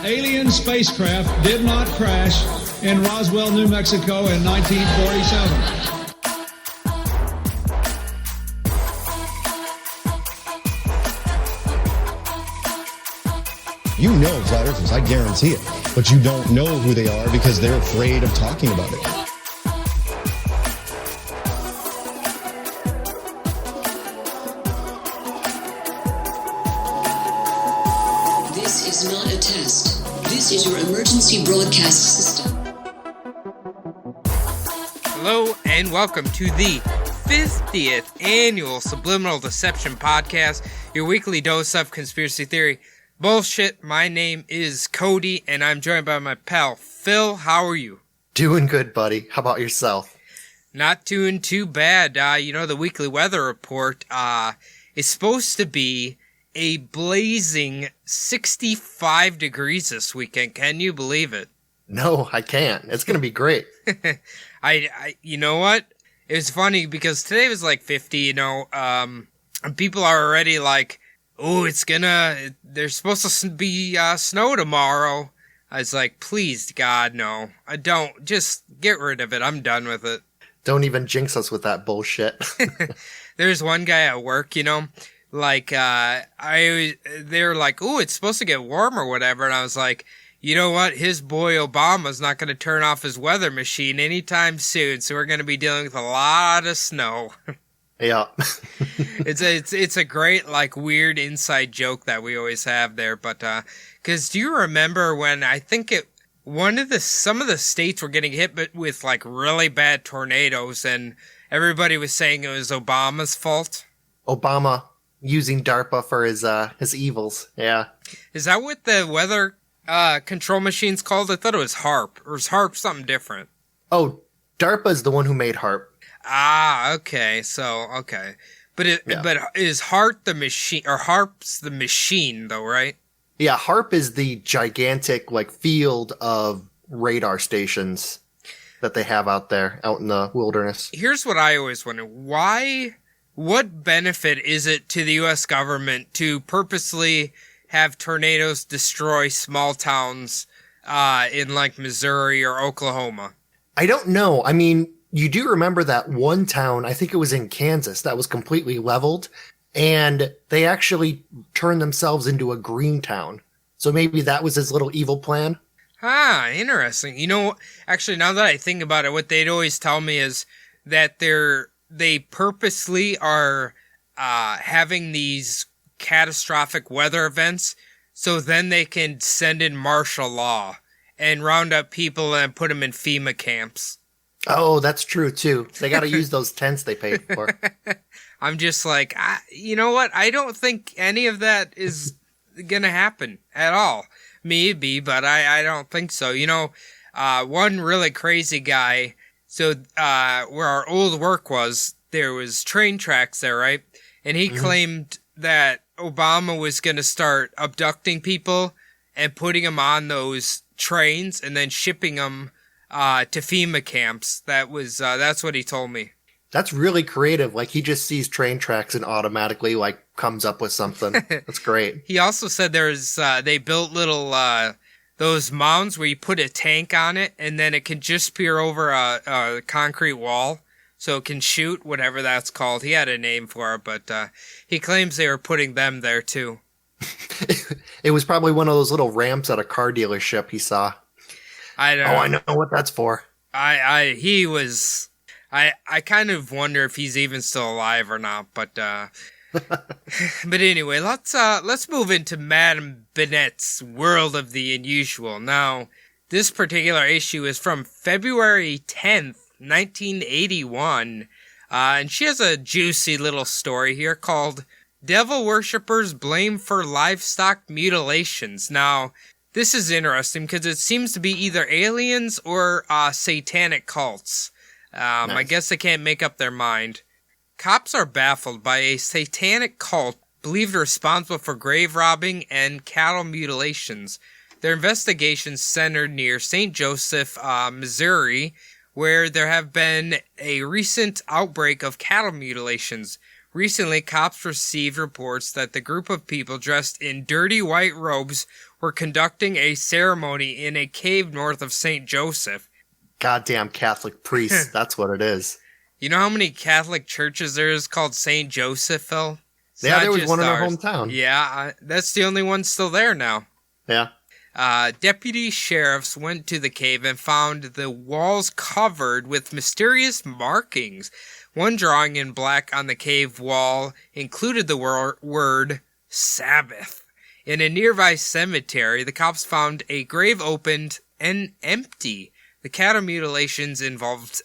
alien spacecraft did not crash in Roswell, New Mexico in 1947. You know flat earthers, I guarantee it. But you don't know who they are because they're afraid of talking about it. This is not a test. This is your emergency broadcast system. Hello and welcome to the 50th annual Subliminal Deception Podcast, your weekly dose of conspiracy theory bullshit. My name is Cody, and I'm joined by my pal, Phil. How are you? Doing good, buddy. How about yourself? Not doing too bad. The weekly weather report is supposed to be a blazing 65 degrees this weekend. Can you believe it? No, I can't. It's going to be great. You know what? It was funny because today was like 50, and people are already like, oh, there's supposed to be snow tomorrow. I was like, please, God, no. I don't. Just get rid of it. I'm done with it. Don't even jinx us with that bullshit. There's one guy at work, they were like, oh, it's supposed to get warm or whatever. And I was like, you know what? His boy Obama's not going to turn off his weather machine anytime soon. So we're going to be dealing with a lot of snow. Yeah. It's a great, weird inside joke that we always have there, but, cause do you remember when I think some of the states were getting hit with, really bad tornadoes, and everybody was saying it was Obama's fault? Obama using DARPA for his evils, yeah. Is that what the weather, control machine's called? I thought it was HARP, or is HARP something different? Oh, DARPA's the one who made HARP. Ah, okay. So, okay. But is HARP the machine, or HARP's the machine though, right? Yeah, HARP is the gigantic, field of radar stations that they have out in the wilderness. Here's what I always wonder. What benefit is it to the U.S. government to purposely have tornadoes destroy small towns, in Missouri or Oklahoma? I don't know. I mean, you do remember that one town, I think it was in Kansas, that was completely leveled, and they actually turned themselves into a green town. So maybe that was his little evil plan. Ah, interesting. Actually, now that I think about it, what they'd always tell me is that they purposely are having these catastrophic weather events, so then they can send in martial law and round up people and put them in FEMA camps. Oh, that's true, too. They got to use those tents they paid for. I'm just like, you know what? I don't think any of that is going to happen at all. Maybe, but I don't think so. One really crazy guy, so where our old work was, there was train tracks there, right? And he claimed that Obama was going to start abducting people and putting them on those trains and then shipping them to FEMA camps. That's what he told me. That's really creative. He just sees train tracks and automatically, comes up with something. That's great. He also said they built little, those mounds where you put a tank on it and then it can just peer over a concrete wall so it can shoot, whatever that's called. He had a name for it, but, he claims they were putting them there too. It was probably one of those little ramps at a car dealership he saw. I don't know. Oh, I know what that's for. I kind of wonder if he's even still alive or not, but but anyway, let's move into Madam Bennett's World of the Unusual. Now, this particular issue is from February 10th, 1981, and she has a juicy little story here called Devil Worshippers Blame for Livestock Mutilations. Now, this is interesting because it seems to be either aliens or satanic cults. Nice. I guess they can't make up their mind. Cops are baffled by a satanic cult believed responsible for grave robbing and cattle mutilations. Their investigations centered near St. Joseph, Missouri, where there have been a recent outbreak of cattle mutilations. Recently, cops received reports that the group of people dressed in dirty white robes were conducting a ceremony in a cave north of St. Joseph. Goddamn Catholic priests. That's what it is. You know how many Catholic churches there is called St. Joseph, Phil? Yeah, there was one in our hometown. Yeah, that's the only one still there now. Yeah. Deputy sheriffs went to the cave and found the walls covered with mysterious markings. One drawing in black on the cave wall included the word Sabbath. In a nearby cemetery, the cops found a grave opened and empty. The cattle mutilations involved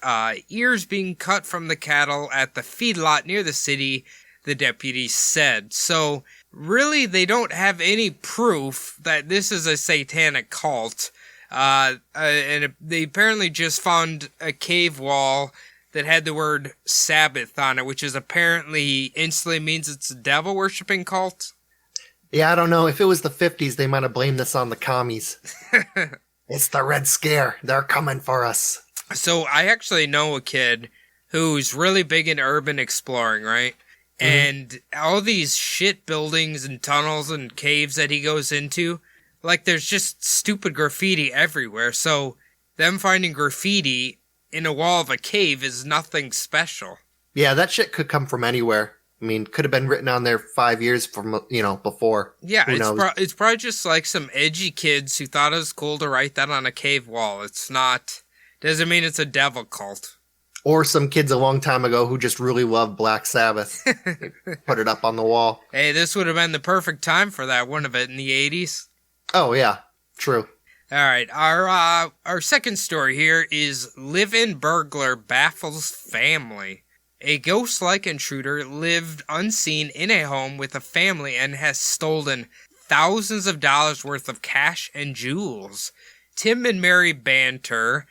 ears being cut from the cattle at the feedlot near the city, the deputies said. So, really, they don't have any proof that this is a satanic cult. And they apparently just found a cave wall that had the word Sabbath on it, which is apparently instantly means it's a devil-worshipping cult. Yeah, I don't know. If it was the 50s, they might have blamed this on the commies. It's the Red Scare. They're coming for us. So I actually know a kid who's really big in urban exploring, right? Mm-hmm. And all these shit buildings and tunnels and caves that he goes into, like there's just stupid graffiti everywhere. So them finding graffiti in a wall of a cave is nothing special. Yeah, that shit could come from anywhere. I mean, could have been written on there 5 years from, before. Yeah, it's probably just like some edgy kids who thought it was cool to write that on a cave wall. Doesn't mean it's a devil cult. Or some kids a long time ago who just really loved Black Sabbath. Put it up on the wall. Hey, this would have been the perfect time for that, wouldn't it, in the 80s? Oh, yeah. True. All right, our second story here is live-in burglar baffles family. A ghost-like intruder lived unseen in a home with a family and has stolen thousands of dollars worth of cash and jewels. Tim and Mary Banner,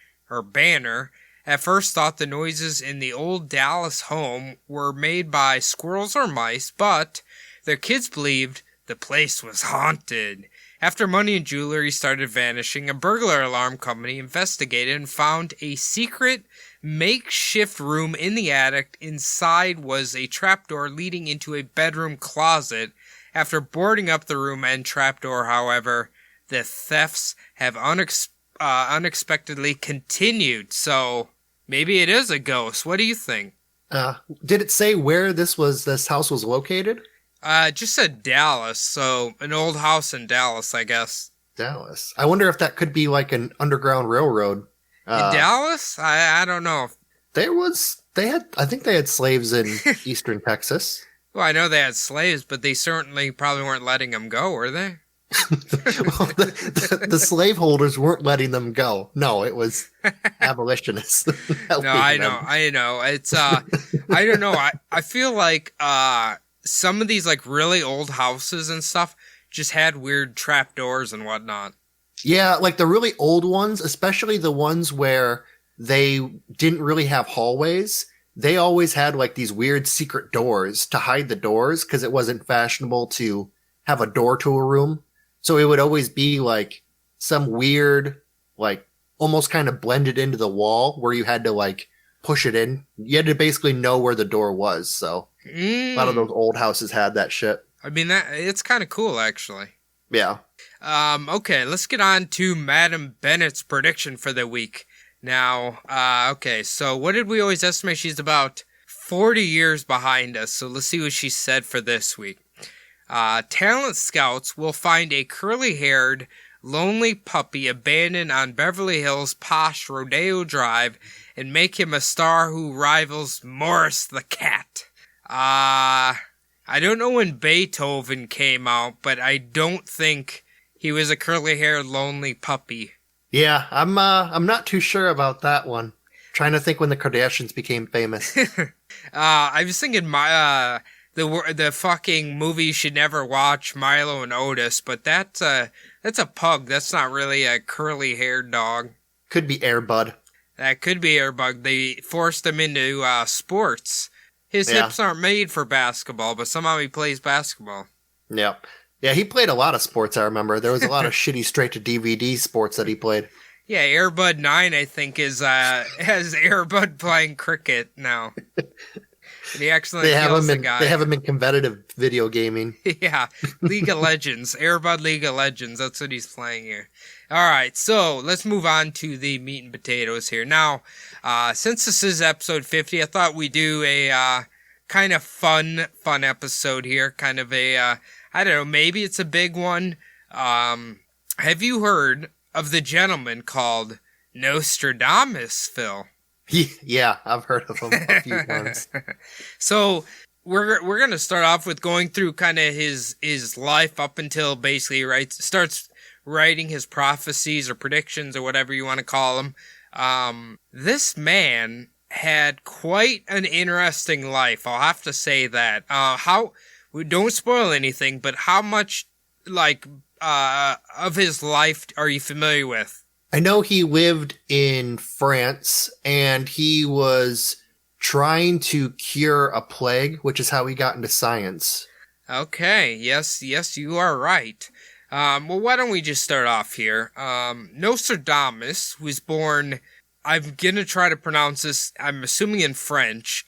at first thought the noises in the old Dallas home were made by squirrels or mice, but their kids believed the place was haunted. After money and jewelry started vanishing, a burglar alarm company investigated and found a secret makeshift room in the attic. Inside was a trapdoor leading into a bedroom closet. After boarding up the room and trapdoor, however, the thefts have unexpectedly continued. So maybe it is a ghost. What do you think? Did it say where this house was located? It just said Dallas, so an old house in Dallas, I guess. Dallas. I wonder if that could be like an underground railroad. In Dallas? I don't know. I think they had slaves in eastern Texas. Well, I know they had slaves, but they certainly probably weren't letting them go, were they? Well, the slaveholders weren't letting them go. No, it was abolitionists. No, I know. It's, I don't know. I feel like, some of these like really old houses and stuff just had weird trapdoors and whatnot. Yeah, like the really old ones, especially the ones where they didn't really have hallways. They always had like these weird secret doors to hide the doors because it wasn't fashionable to have a door to a room. So it would always be like some weird, like almost kind of blended into the wall where you had to like push it in. You had to basically know where the door was. So a lot of those old houses had that shit. I mean, it's kind of cool, actually. Yeah. Okay, let's get on to Madam Bennett's prediction for the week. Now, okay, so what did we always estimate? She's about 40 years behind us, so let's see what she said for this week. Talent scouts will find a curly-haired, lonely puppy abandoned on Beverly Hills' posh Rodeo Drive and make him a star who rivals Morris the cat. I don't know when Beethoven came out, but I don't think he was a curly-haired, lonely puppy. Yeah, I'm not too sure about that one. Trying to think when the Kardashians became famous. I was thinking the fucking movie you should never watch, Milo and Otis, but that's a pug. That's not really a curly-haired dog. Could be Air Bud. That could be Air Bud. They forced him into sports. His hips aren't made for basketball, but somehow he plays basketball. Yeah. Yeah, he played a lot of sports, I remember. There was a lot of shitty straight-to-DVD sports that he played. Yeah, Air Bud 9, I think, has Air Bud playing cricket now. He accidentally kills the guy. They have him in competitive video gaming. Yeah, League of Legends, Airbud League of Legends. That's what he's playing here. All right, so let's move on to the meat and potatoes here. Now, since this is episode 50, I thought we'd do a kind of fun episode here. Kind of a, I don't know, maybe it's a big one. Have you heard of the gentleman called Nostradamus, Phil? Yeah, I've heard of him a few times. So we're gonna start off with going through kind of his life up until basically starts writing his prophecies or predictions or whatever you want to call them. This man had quite an interesting life. I'll have to say that. Don't spoil anything, but how much of his life are you familiar with? I know he lived in France, and he was trying to cure a plague, which is how he got into science. Okay, yes, you are right. Well, why don't we just start off here? Nostradamus was born, I'm gonna try to pronounce this, I'm assuming in French,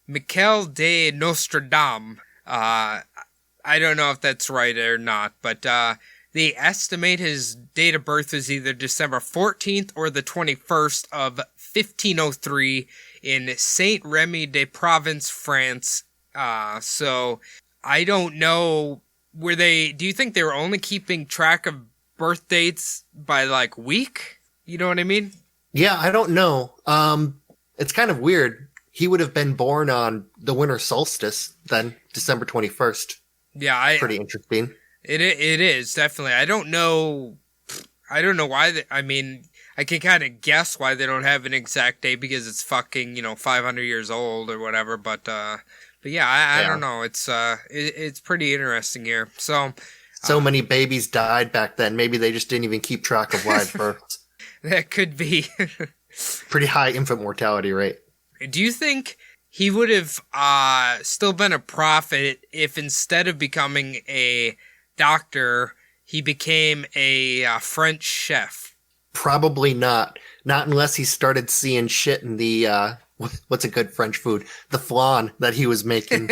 Michel de Nostradam. I don't know if that's right or not, but, they estimate his date of birth was either December 14th or the 21st of 1503 in Saint-Rémy-de-Provence, France. So I don't know, do you think they were only keeping track of birth dates by week? You know what I mean? Yeah, I don't know. It's kind of weird. He would have been born on the winter solstice then, December 21st. Yeah, pretty interesting. It is, definitely. I don't know why, I can kind of guess why they don't have an exact date because it's fucking, 500 years old or whatever, but yeah, I don't know. It's pretty interesting here. So many babies died back then. Maybe they just didn't even keep track of live births. That could be. Pretty high infant mortality rate. Do you think he would have still been a prophet if instead of becoming a doctor, he became a French chef? Probably not. Not unless he started seeing shit in the, what's a good French food? The flan that he was making.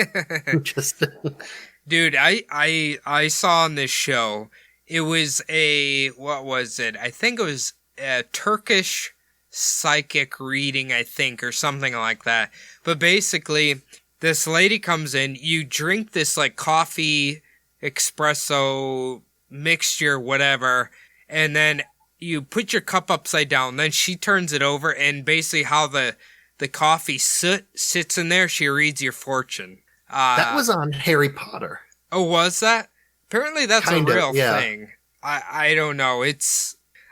Dude, I saw on this show, it was what was it? I think it was a Turkish psychic reading, I think, or something like that. But basically, this lady comes in, you drink this coffee espresso mixture, whatever, and then you put your cup upside down. Then she turns it over, and basically how the coffee sits in there, she reads your fortune. That was on Harry Potter. Oh, was that? Apparently that's kind a real yeah. thing. I don't know.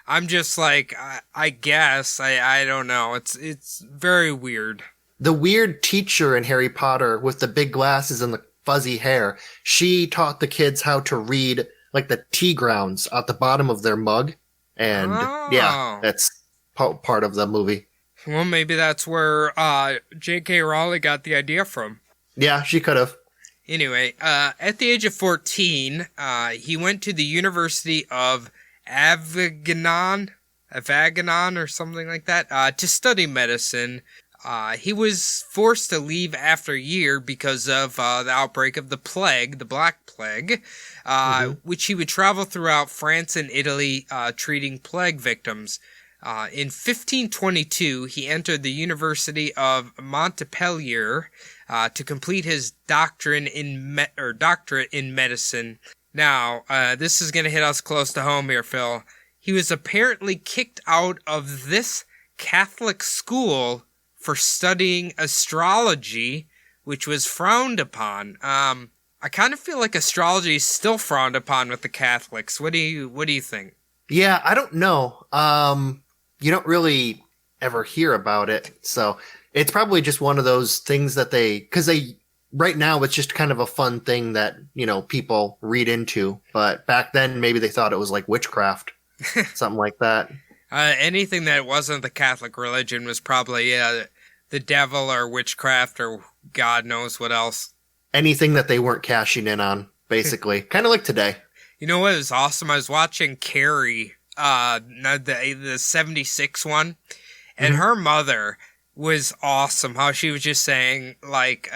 I'm just I guess. I don't know. It's very weird. The weird teacher in Harry Potter with the big glasses and the fuzzy hair, she taught the kids how to read the tea grounds at the bottom of their mug. And yeah, that's part of the movie. Well, maybe that's where J.K. Rowling got the idea from. Yeah, she could have. Anyway, at the age of 14, he went to the University of Avignon or something like that, to study medicine. He was forced to leave after a year because of the outbreak of the plague, the Black Plague, which he would travel throughout France and Italy treating plague victims. In 1522, he entered the University of Montpellier to complete his doctorate in medicine. Now, this is going to hit us close to home here, Phil. He was apparently kicked out of this Catholic school for studying astrology, which was frowned upon. I kind of feel like astrology is still frowned upon with the Catholics. What do you think? Yeah, I don't know. You don't really ever hear about it, so it's probably just one of those things that right now it's just kind of a fun thing that, people read into, but back then maybe they thought it was like witchcraft, something like that. Anything that wasn't the Catholic religion was probably the devil or witchcraft or God knows what else. Anything that they weren't cashing in on, basically. Kind of like today. You know what was awesome? I was watching Carrie, the 76 one, and her mother was awesome. How she was just saying, like,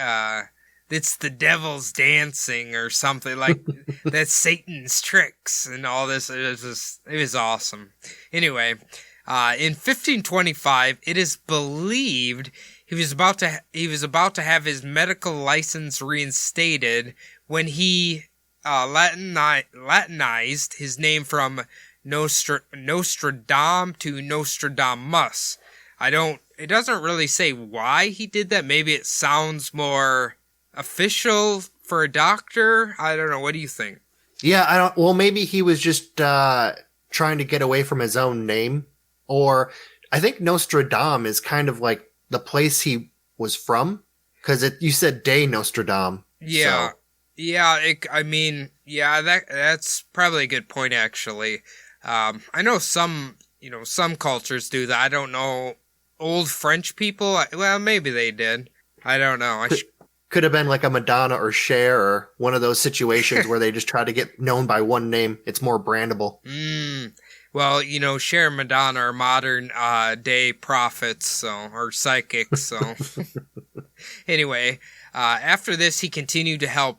it's the devil's dancing or something, like, that's Satan's tricks and all this. It was awesome. Anyway, in 1525, it is believed he was about to have his medical license reinstated when he Latinized his name from Nostradam to Nostradamus. It doesn't really say why he did that. Maybe it sounds more official for a doctor. I don't know. What do you think? Yeah, well, maybe he was just trying to get away from his own name. Or I think Nostradam is kind of like the place he was from. Because you said de Nostradam. Yeah. So. Yeah, that's probably a good point, actually. I know some cultures do that. I don't know. Old French people, well, maybe they did. I don't know. Could have been like a Madonna or Cher or one of those situations where they just try to get known by one name. It's more brandable. Well, Cher and Madonna are modern day prophets, or psychics, so. Anyway, after this, he continued to help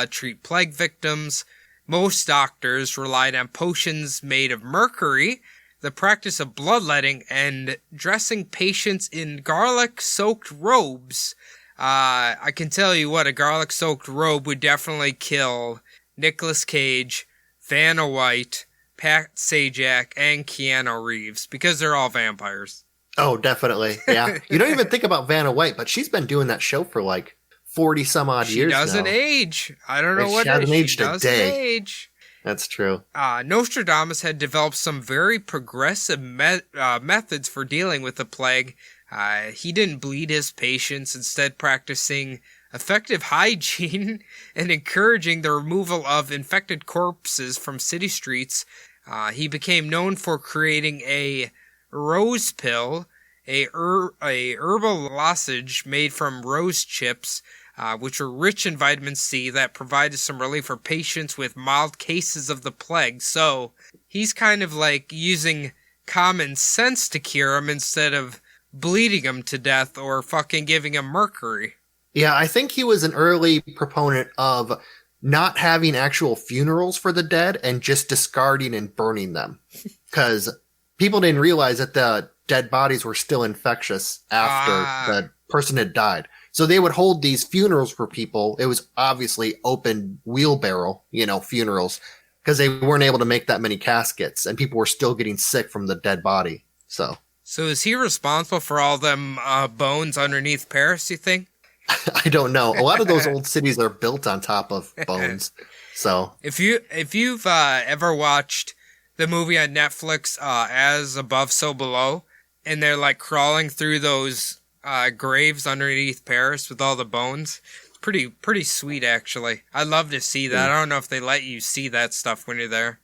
treat plague victims. Most doctors relied on potions made of mercury, the practice of bloodletting, and dressing patients in garlic-soaked robes. I can tell you what, a garlic-soaked robe would definitely kill Nicolas Cage, Vanna White, Pat Sajak, and Keanu Reeves, because they're all vampires. Oh, definitely. Yeah. You don't even think about Vanna White, but she's been doing that show for like 40 some odd years now. She doesn't age. I don't know what she hasn't aged she doesn't a day. age. That's true. Nostradamus had developed some very progressive methods for dealing with the plague. He didn't bleed his patients, instead practicing effective hygiene and encouraging the removal of infected corpses from city streets. He became known for creating a rose pill, a herbal lozenge made from rose chips, which are rich in vitamin C that provided some relief for patients with mild cases of the plague. So he's kind of like using common sense to cure them instead of bleeding them to death or fucking giving them mercury. Yeah, I think he was an early proponent of not having actual funerals for the dead and just discarding and burning them. Because people didn't realize that the dead bodies were still infectious after the person had died. So they would hold these funerals for people. It was obviously open wheelbarrow, funerals, because they weren't able to make that many caskets and people were still getting sick from the dead body. So is he responsible for all them bones underneath Paris, you think? I don't know. A lot of those old cities are built on top of bones. So if you've ever watched the movie on Netflix, As Above, So Below, and they're like crawling through those graves underneath Paris with all the bones, it's pretty sweet, actually. I'd love to see that. I don't know if they let you see that stuff when you're there.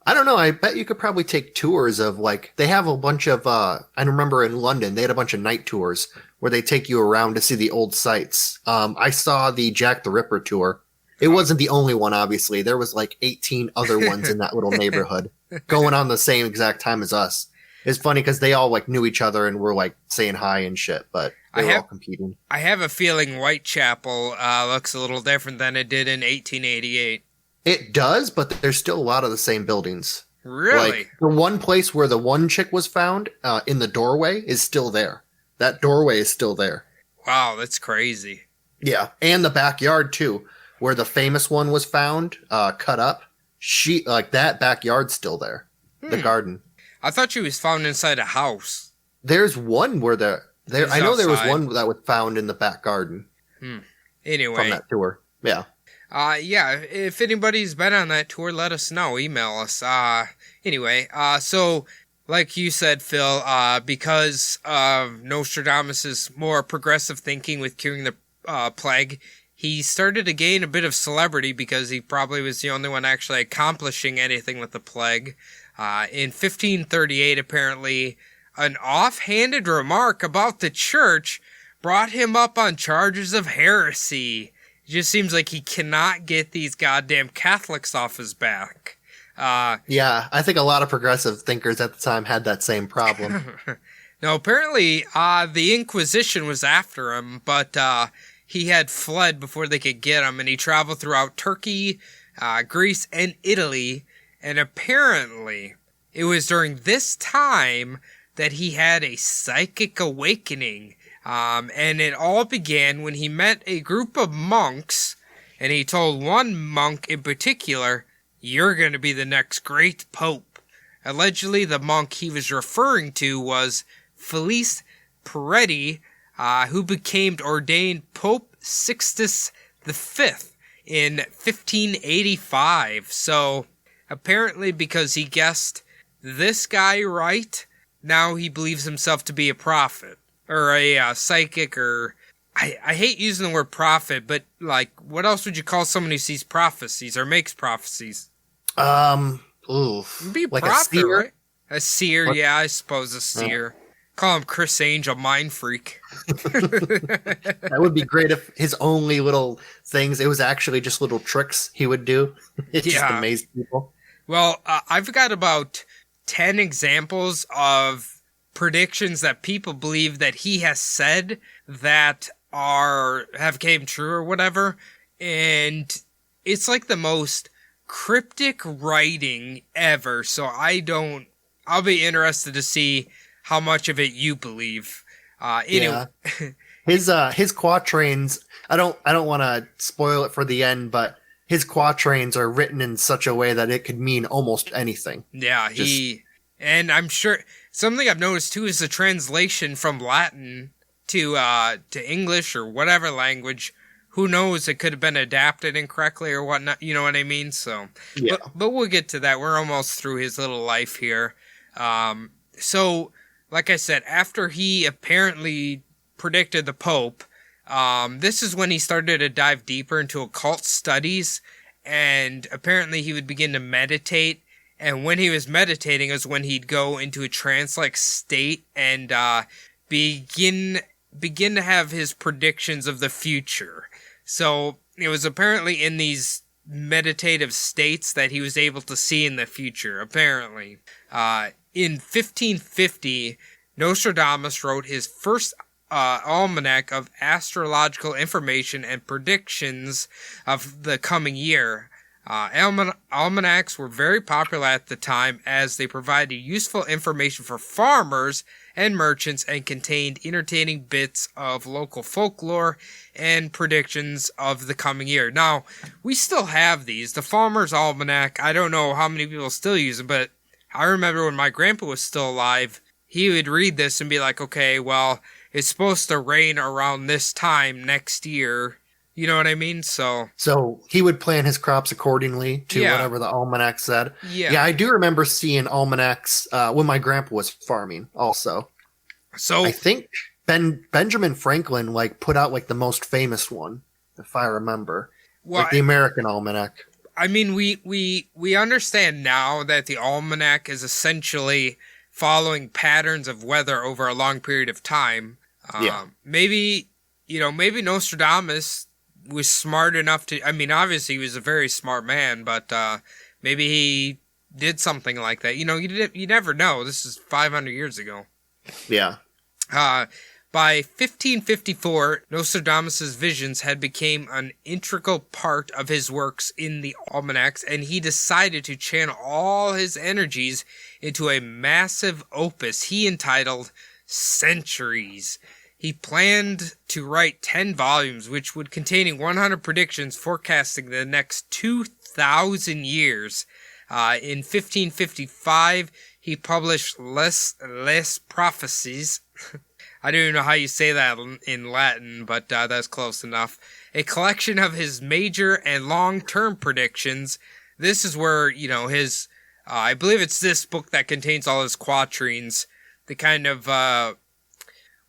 I don't know. I bet you could probably take tours of they have a bunch of, I remember in London, they had a bunch of night tours where they take you around to see the old sites. I saw the Jack the Ripper tour. It wasn't the only one, obviously. There was 18 other ones in that little neighborhood going on the same exact time as us. It's funny because they all knew each other and were saying hi and shit, but they were all competing. I have a feeling Whitechapel looks a little different than it did in 1888. It does, but there's still a lot of the same buildings. Really? The one place where the one chick was found in the doorway is still there. That doorway is still there. Wow, that's crazy. Yeah, and the backyard too, where the famous one was found, cut up. That backyard's still there. The garden. I thought she was found inside a house. There's one where I know there was one that was found in the back garden. Anyway. From that tour. Yeah. Yeah, if anybody's been on that tour, let us know. Email us. Anyway, so like you said, Phil, because of Nostradamus' more progressive thinking with curing the plague, he started to gain a bit of celebrity because he probably was the only one actually accomplishing anything with the plague. In 1538, apparently, an offhanded remark about the church brought him up on charges of heresy. It just seems like he cannot get these goddamn Catholics off his back. Yeah, I think a lot of progressive thinkers at the time had that same problem. Now, apparently, the Inquisition was after him, but he had fled before they could get him, and he traveled throughout Turkey, Greece, and Italy, and apparently it was during this time that he had a psychic awakening, and it all began when he met a group of monks, and he told one monk in particular, "You're going to be the next great pope." Allegedly, the monk he was referring to was Felice Peretti, who became ordained Pope Sixtus V in 1585. So, apparently because he guessed this guy right, now he believes himself to be a prophet, or a psychic, or... I hate using the word prophet, but, like, what else would you call someone who sees prophecies, or makes prophecies? Oof. Be a like prophet, a seer? right? A seer, What? yeah, I suppose a seer. Call him Chris Angel, mind freak. That would be great if his only little things, it was actually just little tricks he would do. It just Yeah. amazed people. Well, I've got about 10 examples of predictions that people believe that he has said that have came true or whatever, and it's like the most cryptic writing ever, so I'll be interested to see how much of it you believe. Anyway. Yeah. His quatrains, I don't want to spoil it for the end, but his quatrains are written in such a way that it could mean almost anything. Yeah, and I'm sure something I've noticed too is the translation from Latin to English or whatever language. Who knows? It could have been adapted incorrectly or whatnot. You know what I mean? So, Yeah. but we'll get to that. We're almost through his little life here. So, like I said, after he apparently predicted the Pope, this is when he started to dive deeper into occult studies, and apparently he would begin to meditate. And when he was meditating is when he'd go into a trance-like state and begin to have his predictions of the future. So it was apparently in these meditative states that he was able to see in the future, apparently. In 1550, Nostradamus wrote his first almanac of astrological information and predictions of the coming year. Almanacs were very popular at the time as they provided useful information for farmers and merchants and contained entertaining bits of local folklore and predictions of the coming year. Now, we still have these. The Farmer's Almanac, I don't know how many people still use it, but I remember when my grandpa was still alive, he would read this and be like, okay, well, it's supposed to rain around this time next year. You know what I mean? So he would plan his crops accordingly to Yeah. whatever the almanac said. Yeah. I do remember seeing almanacs when my grandpa was farming also. So I think Benjamin Franklin put out the most famous one, if I remember. well, The American Almanac. I mean, we understand now that the almanac is essentially following patterns of weather over a long period of time. Yeah. Maybe Nostradamus was smart enough to, I mean, obviously he was a very smart man, but maybe he did something like that. You never know. This is 500 years ago. Yeah. By 1554, Nostradamus' visions had become an integral part of his works in the almanacs, and he decided to channel all his energies into a massive opus he entitled Centuries. He planned to write 10 volumes, which would contain 100 predictions forecasting the next 2,000 years. In 1555, he published Les Prophecies. I don't even know how you say that in Latin, but that's close enough. A collection of his major and long-term predictions. This is where, his... I believe it's this book that contains all his quatrains. The kind of...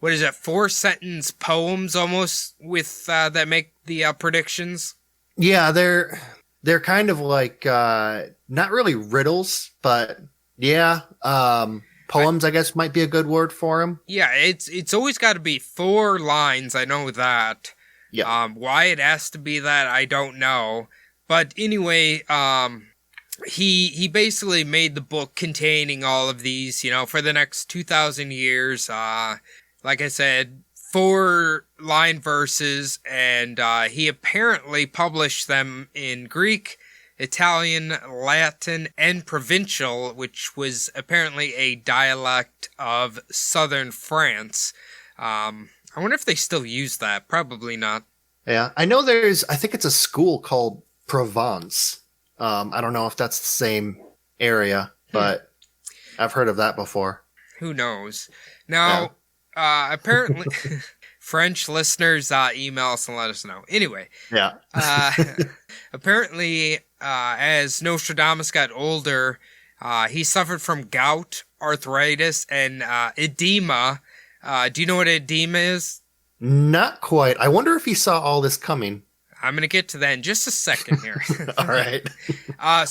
4-sentence poems almost with that make the predictions? Yeah, they're kind of not really riddles, but yeah, poems I guess might be a good word for them. Yeah, it's always got to be 4 lines, I know that. Yeah. Why it has to be that, I don't know. But anyway, he basically made the book containing all of these, for the next 2,000 years. Like I said, 4-line verses, and he apparently published them in Greek, Italian, Latin, and Provincial, which was apparently a dialect of southern France. I wonder if they still use that. Probably not. Yeah, I think it's a school called Provence. I don't know if that's the same area, but I've heard of that before. Who knows? Now, apparently, French listeners email us and let us know. Anyway. Yeah. Apparently, as Nostradamus got older, he suffered from gout, arthritis, and edema. Do you know what edema is? Not quite. I wonder if he saw all this coming. I'm going to get to that in just a second here. All right.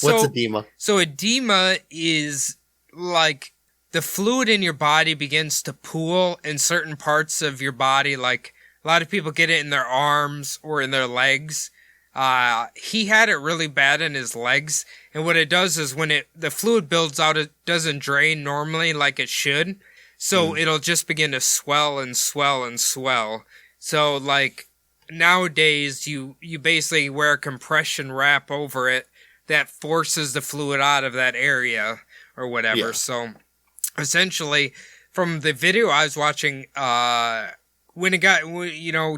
What's edema? So edema is like the fluid in your body begins to pool in certain parts of your body. Like a lot of people get it in their arms or in their legs. He had it really bad in his legs. And what it does is when the fluid builds out, it doesn't drain normally like it should. So it'll just begin to swell and swell and swell. So like nowadays you basically wear a compression wrap over it that forces the fluid out of that area or whatever. Yeah. So essentially from the video I was watching, when it got,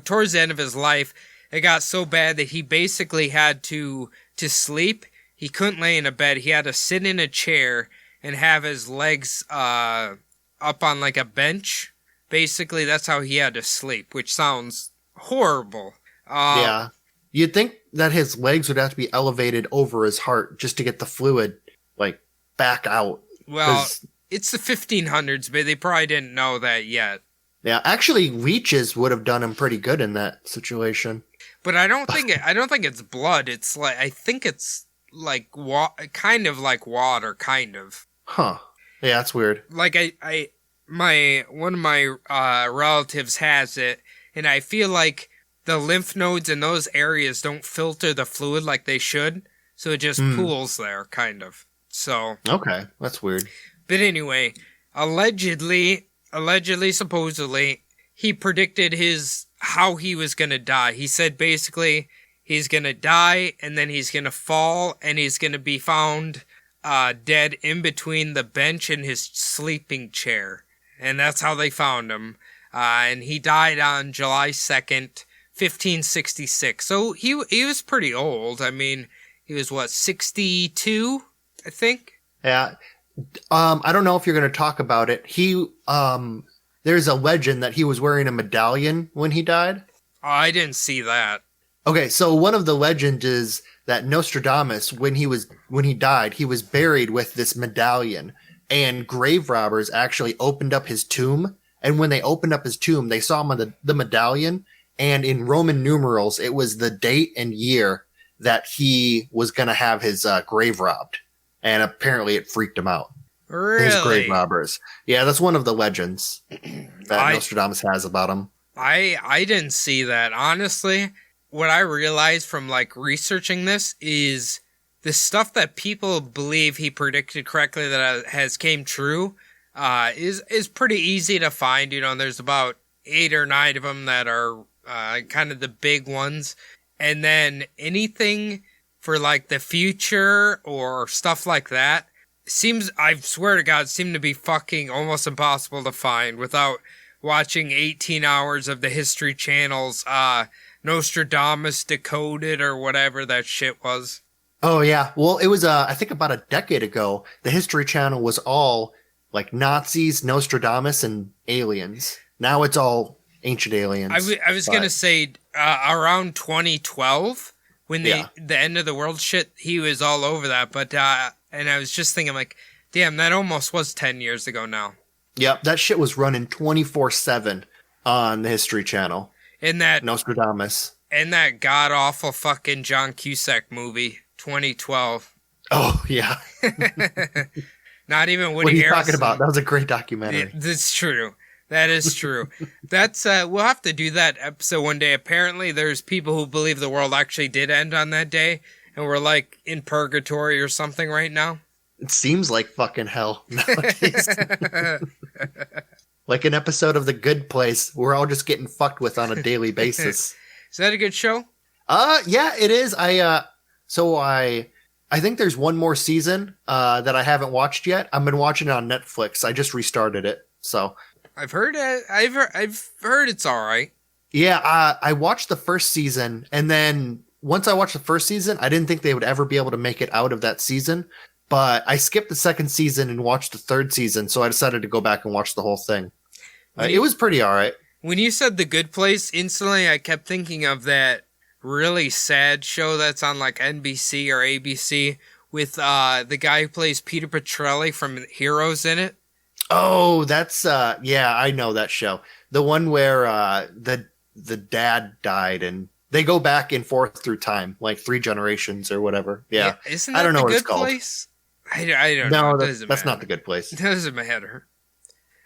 towards the end of his life, it got so bad that he basically had to sleep. He couldn't lay in a bed. He had to sit in a chair and have his legs, up on like a bench. Basically, that's how he had to sleep, which sounds horrible. Yeah. You'd think that his legs would have to be elevated over his heart just to get the fluid, like, back out. Well, it's the 1500s, but they probably didn't know that yet. Yeah, actually, leeches would have done him pretty good in that situation. But I don't think it's blood. It's like, I think it's like kind of like water, kind of. Huh. Yeah, that's weird. Like one of my relatives has it, and I feel like the lymph nodes in those areas don't filter the fluid like they should, so it just pools there, kind of. So okay, that's weird. But anyway, allegedly, supposedly, he predicted how he was gonna die. He said basically he's gonna die, and then he's gonna fall, and he's gonna be found dead in between the bench and his sleeping chair. And that's how they found him. And he died on July 2nd, 1566. So he was pretty old. I mean, he was 62, I think? Yeah. I don't know if you're going to talk about it. There's a legend that he was wearing a medallion when he died. Oh, I didn't see that. Okay, so one of the legends is that Nostradamus, when he died, he was buried with this medallion, and grave robbers actually opened up his tomb. And when they opened up his tomb, they saw him on the medallion, and in Roman numerals, it was the date and year that he was going to have his grave robbed. And apparently it freaked him out. Really? His grave robbers. Yeah, that's one of the legends that Nostradamus has about him. I didn't see that. Honestly, what I realized from like researching this is the stuff that people believe he predicted correctly that has came true is pretty easy to find. There's about 8 or 9 of them that are kind of the big ones. And then anything for like the future or stuff like that seems, I swear to God, seem to be fucking almost impossible to find without watching 18 hours of the History Channel's Nostradamus Decoded or whatever that shit was. Oh, yeah. Well, it was, I think about a decade ago, the History Channel was all like Nazis, Nostradamus, and aliens. Now it's all ancient aliens. I was going to say around 2012, when the end of the world shit, he was all over that. But, and I was just thinking like, damn, that almost was 10 years ago now. Yep, that shit was running 24/7 on the History Channel. And that Nostradamus. And that god-awful fucking John Cusack movie, 2012. Oh, yeah. Not even Woody Harrelson. What are you talking about? That was a great documentary. That's true. That is true. That's we'll have to do that episode one day. Apparently, there's people who believe the world actually did end on that day, and we're like in purgatory or something right now? It seems like fucking hell nowadays. Like an episode of The Good Place. We're all just getting fucked with on a daily basis. Is that a good show? Yeah, it is. I think there's one more season that I haven't watched yet. I've been watching it on Netflix. I just restarted it. So I've heard it. I've heard it's all right. yeah, I watched the first season, and then once I watched the first season, I didn't think they would ever be able to make it out of that season. But I skipped the second season and watched the third season, so I decided to go back and watch the whole thing. It was pretty all right. When you said The Good Place, instantly I kept thinking of that really sad show that's on like NBC or ABC with the guy who plays Peter Petrelli from Heroes in it. Oh, that's yeah, I know that show. The one where the dad died and they go back and forth through time, like 3 generations or whatever. Yeah. Isn't that I don't know The what it's Good called. Place? I don't know. No, It doesn't that's matter. not The Good Place. It doesn't matter.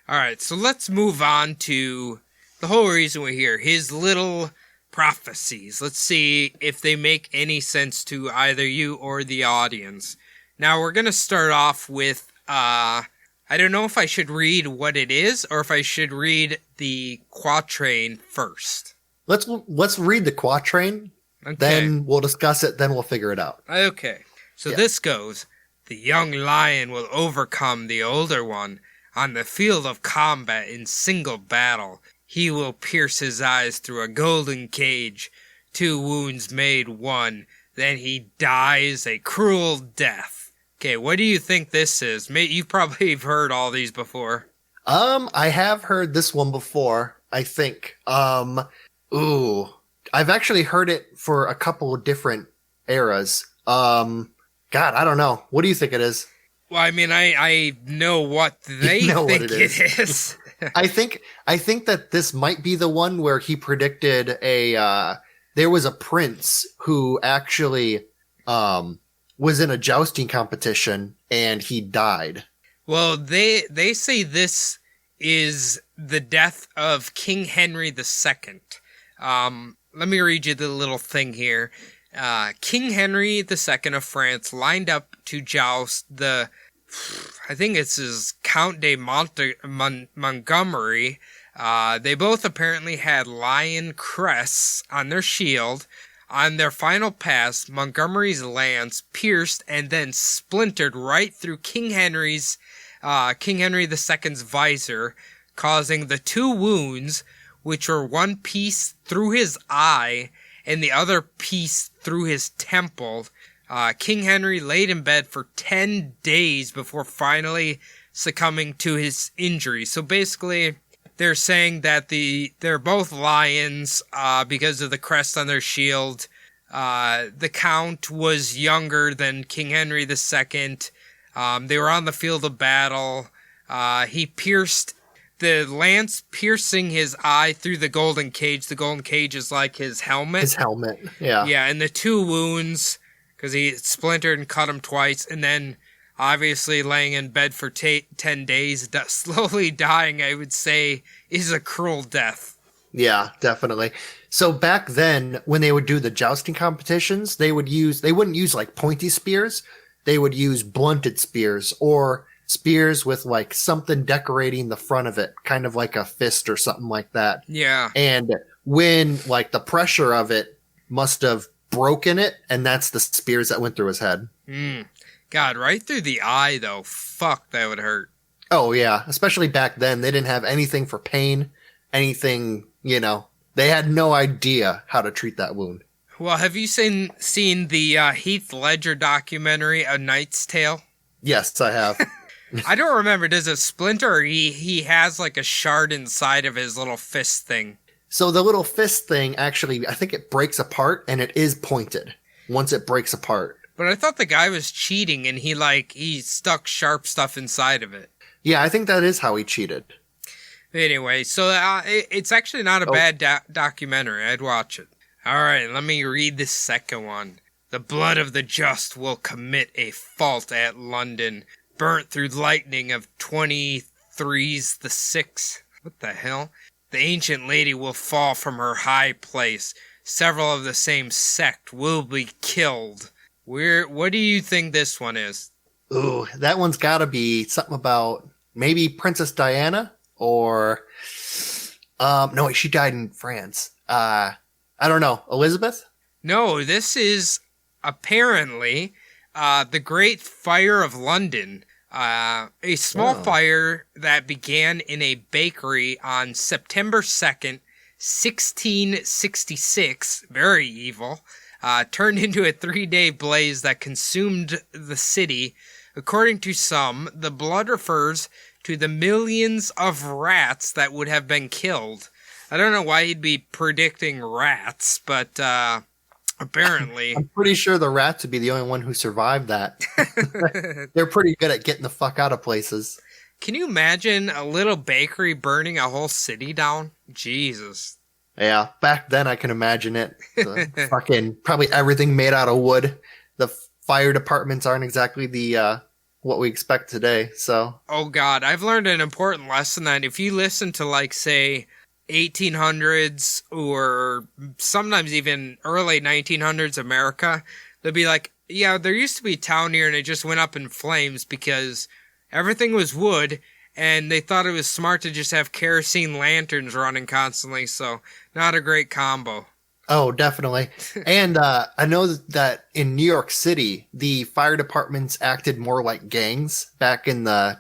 All right, so let's move on to the whole reason we're here. His little prophecies. Let's see if they make any sense to either you or the audience. Now, we're going to start off with, I don't know if I should read what it is or if I should read the quatrain first. Let's read the quatrain, Okay. then we'll discuss it, then we'll figure it out. Okay, so Yeah. this goes, the young lion will overcome the older one on the field of combat in single battle. He will pierce his eyes through a golden cage, 2 wounds made 1, then he dies a cruel death. Okay, what do you think this is? You've probably heard all these before. I have heard this one before, I think. I've actually heard it for a couple of different eras. God, I don't know. What do you think it is? Well, I mean, I know what they You know what think it is. it is. I think that this might be the one where he predicted there was a prince who actually was in a jousting competition and he died. Well, they say this is the death of King Henry II. Let me read you the little thing here. King Henry II of France lined up to joust I think it's his Count de Montgomery. They both apparently had lion crests on their shield. On their final pass, Montgomery's lance pierced and then splintered right through King Henry II's visor, causing the 2 wounds, which were one piece through his eye and the other piece through his temple. King Henry laid in bed for 10 days before finally succumbing to his injuries. So basically, they're saying that they're both lions because of the crest on their shield. The Count was younger than King Henry II. They were on the field of battle. He pierced the lance, piercing his eye through the golden cage. The golden cage is like his helmet. His helmet, yeah. Yeah, and the 2 wounds, because he splintered and cut him twice, and then obviously laying in bed for 10 days, slowly dying, I would say, is a cruel death. Yeah, definitely. So back then, when they would do the jousting competitions, they wouldn't use like pointy spears. They would use blunted spears or spears with like something decorating the front of it, kind of like a fist or something like that. Yeah. And when like the pressure of it must have broken it, and that's the spears that went through his head. God, right through the eye though. Fuck, that would hurt. Oh yeah, especially back then, they didn't have anything for pain, anything, they had no idea how to treat that wound. Well, have you seen the Heath Ledger documentary, A Knight's Tale? Yes, I have. I don't remember. Does it splinter or he has like a shard inside of his little fist thing? So the little fist thing, actually, I think it breaks apart and it is pointed once it breaks apart. But I thought the guy was cheating and he stuck sharp stuff inside of it. Yeah, I think that is how he cheated. Anyway, so it's actually not a bad documentary. I'd watch it. All right, let me read the second one. The blood of the just will commit a fault at London, burnt through lightning of 23's the 6th. What the hell? The ancient lady will fall from her high place. Several of the same sect will be killed. What do you think this one is? Ooh, that one's got to be something about maybe Princess Diana or no, wait, she died in France. I don't know, Elizabeth? No, this is apparently the Great Fire of London. A small fire that began in a bakery on September 2nd, 1666, very evil, turned into a 3-day blaze that consumed the city. According to some, the blood refers to the millions of rats that would have been killed. I don't know why he'd be predicting rats, but apparently. I'm pretty sure the rats would be the only one who survived that. They're pretty good at getting the fuck out of places. Can you imagine a little bakery burning a whole city down? Jesus. Yeah, back then I can imagine it. Fucking probably everything made out of wood. The fire departments aren't exactly the what we expect today. So. Oh God, I've learned an important lesson that if you listen to like say 1800s or sometimes even early 1900s America, they'll be like, yeah, there used to be a town here and it just went up in flames because everything was wood. And they thought it was smart to just have kerosene lanterns running constantly, so not a great combo. Oh, definitely. And I know that in New York City, the fire departments acted more like gangs back in the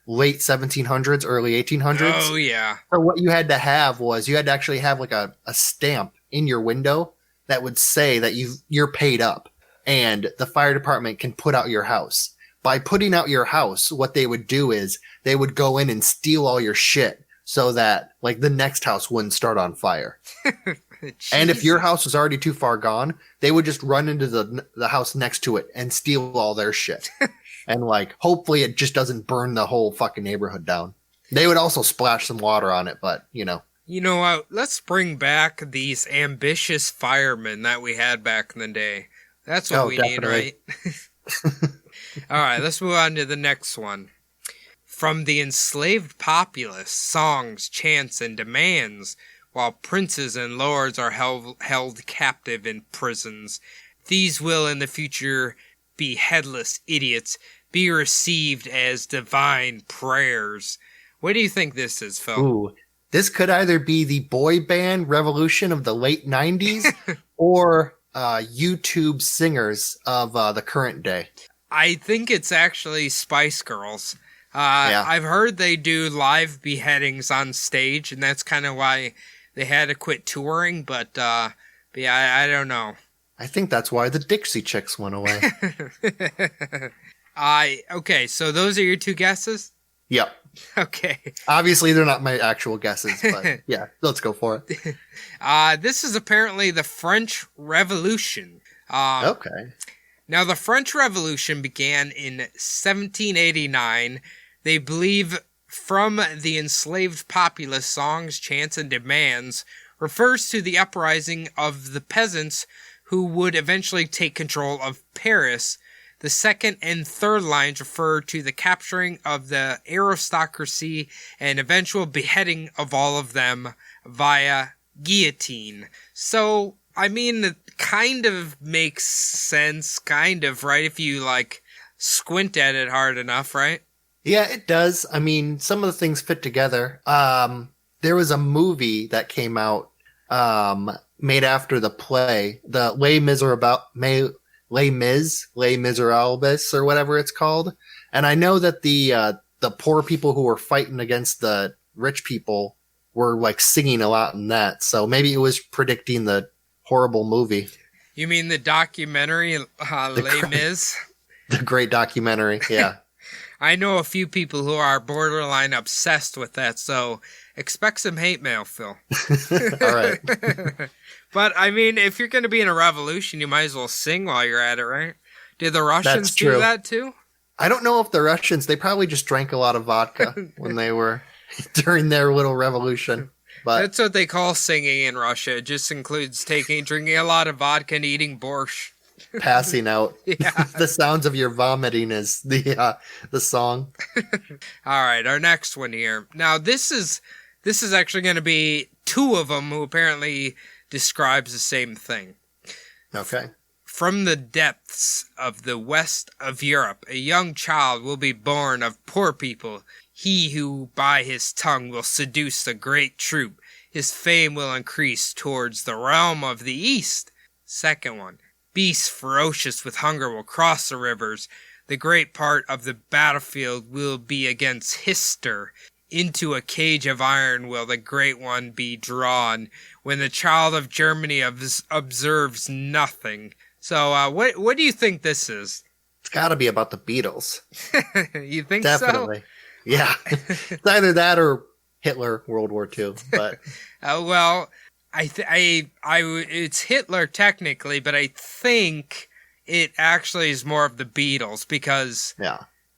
late 1700s, early 1800s. Oh, yeah. So what you had to have was you had to actually have a stamp in your window that would say that you're paid up and the fire department can put out your house. By putting out your house, what they would do is they would go in and steal all your shit so that the next house wouldn't start on fire. And if your house was already too far gone, they would just run into the house next to it and steal all their shit. And hopefully it just doesn't burn the whole fucking neighborhood down. They would also splash some water on it, but You know what? Let's bring back these ambitious firemen that we had back in the day. That's what we need, right? All right, let's move on to the next one. From the enslaved populace, songs, chants, and demands, while princes and lords are held captive in prisons, these will in the future be headless idiots, be received as divine prayers. What do you think this is, Phil? Ooh, this could either be the boy band revolution of the late 90s or YouTube singers of the current day. I think it's actually Spice Girls. Yeah. I've heard they do live beheadings on stage, and that's kind of why they had to quit touring, but yeah, I don't know. I think that's why the Dixie Chicks went away. Okay, so those are your two guesses? Yep. Okay. Obviously, they're not my actual guesses, but yeah, let's go for it. This is apparently the French Revolution. Okay. Now, the French Revolution began in 1789. They believe from the enslaved populace, songs, chants, and demands refers to the uprising of the peasants who would eventually take control of Paris. The second and third lines refer to the capturing of the aristocracy and eventual beheading of all of them via guillotine. So, I mean, it kind of makes sense, kind of, right? If you, squint at it hard enough, right? Yeah, it does. I mean, some of the things fit together. There was a movie that came out made after the play, the Les Miserables, or whatever it's called. And I know that the poor people who were fighting against the rich people were singing a lot in that. So maybe it was predicting the horrible movie. You mean the documentary, Les Mis? The great documentary, yeah. I know a few people who are borderline obsessed with that, so expect some hate mail, Phil. All right. But, I mean, if you're going to be in a revolution, you might as well sing while you're at it, right? Did the Russians do that too? I don't know if the Russians, they probably just drank a lot of vodka when they were during their little revolution. But that's what they call singing in Russia. It just includes drinking a lot of vodka and eating borscht. Passing out. Yeah. The sounds of your vomiting is the song. All right, our next one here. Now, this is actually going to be two of them who apparently describes the same thing. Okay. From the depths of the west of Europe, a young child will be born of poor people. He who by his tongue will seduce a great troop. His fame will increase towards the realm of the east. Second one. Beasts ferocious with hunger will cross the rivers. The great part of the battlefield will be against Hister. Into a cage of iron will the great one be drawn, when the child of Germany observes nothing. So, what do you think this is? It's got to be about the Beatles. You think Definitely. so? Yeah. It's either that or Hitler, World War II. But well, it's Hitler technically, but I think it actually is more of the Beatles because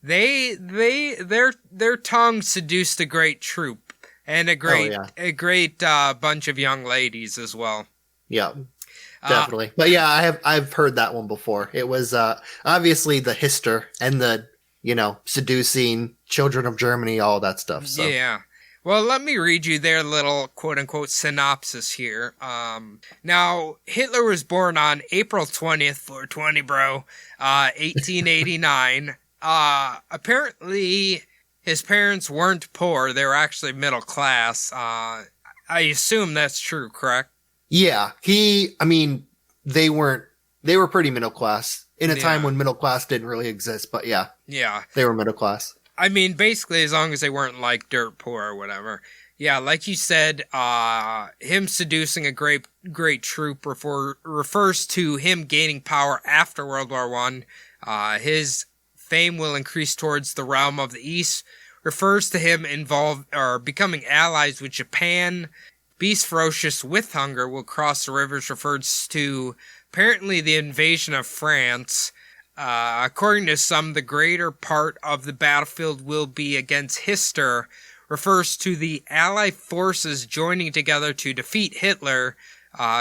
their tongue seduced a great troop and a great bunch of young ladies as well. Yeah. Definitely. But yeah, I've heard that one before. It was obviously the Hister and the, seducing children of Germany, all that stuff. So. Yeah. Well, let me read you their little quote-unquote synopsis here. Now, Hitler was born on April 20th, 420, 1889. Apparently, his parents weren't poor. They were actually middle class. I assume that's true, correct? Yeah, they were pretty middle class in a time when middle class didn't really exist, but yeah, they were middle class. I mean, basically, as long as they weren't like dirt poor or whatever. Yeah, like you said, him seducing a great troop refers to him gaining power after World War I. His fame will increase towards the realm of the East, refers to him becoming allies with Japan. Beast ferocious with hunger will cross the rivers refers to apparently the invasion of France. According to some, the greater part of the battlefield will be against Hister, refers to the Allied forces joining together to defeat Hitler.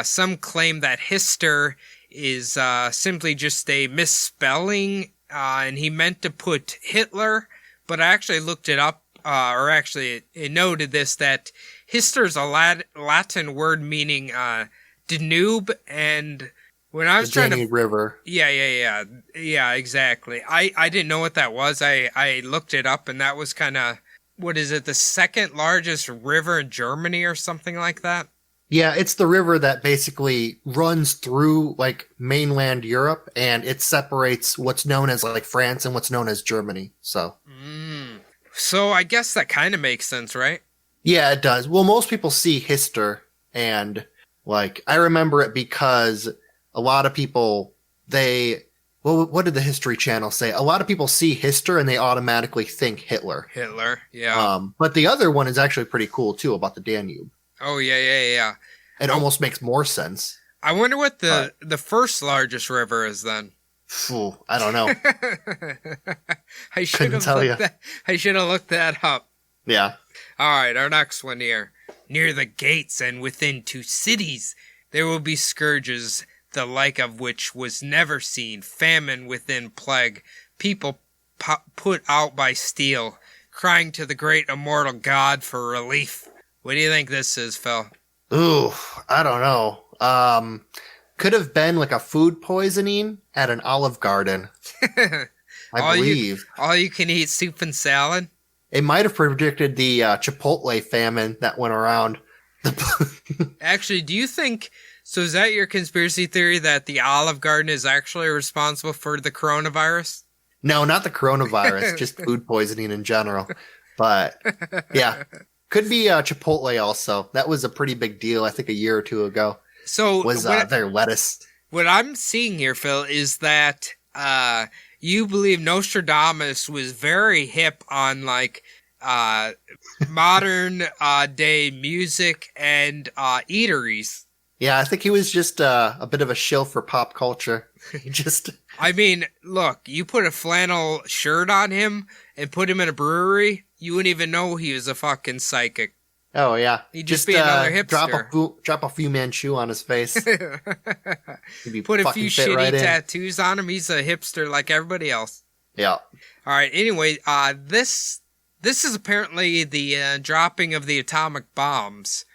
Some claim that Hister is simply just a misspelling, and he meant to put Hitler, but I actually looked it up, it noted this, that Hister is a Latin word meaning Danube, and when I was trying to river. Yeah, exactly. I didn't know what that was. I looked it up, and that was kind of, what is it, the second largest river in Germany or something like that? Yeah, it's the river that basically runs through like mainland Europe, and it separates what's known as like France and what's known as Germany. So, so I guess that kind of makes sense, right? Yeah, it does. Well, most people see Hister, and like I remember it because a lot of people what did the History Channel say? A lot of people see Hister and they automatically think Hitler. Hitler, yeah. But the other one is actually pretty cool too, about the Danube. Oh yeah. It almost makes more sense. I wonder what the first largest river is then. I don't know. I should have looked that up. Yeah. All right, our next one here. Near the gates and within 2 cities, there will be scourges, the like of which was never seen, famine within plague, people put out by steel, crying to the great immortal God for relief. What do you think this is, Phil? Ooh, I don't know. Could have been like a food poisoning at an Olive Garden. I believe. All you can eat soup and salad? It might have predicted the Chipotle famine that went around. Actually, do you think... So is that your conspiracy theory that the Olive Garden is actually responsible for the coronavirus? No, not the coronavirus, just food poisoning in general. But, yeah. Could be Chipotle also. That was a pretty big deal, I think, a year or 2 ago. So was their lettuce. What I'm seeing here, Phil, is that you believe Nostradamus was very hip on, like, modern day music and eateries. Yeah, I think he was just a bit of a shill for pop culture. I mean, look, you put a flannel shirt on him and put him in a brewery, you wouldn't even know he was a fucking psychic. Oh, yeah. He'd just be another hipster. Drop a Fu Manchu on his face. Put a few shitty tattoos on him. He's a hipster like everybody else. Yeah. All right. Anyway, this is apparently the dropping of the atomic bombs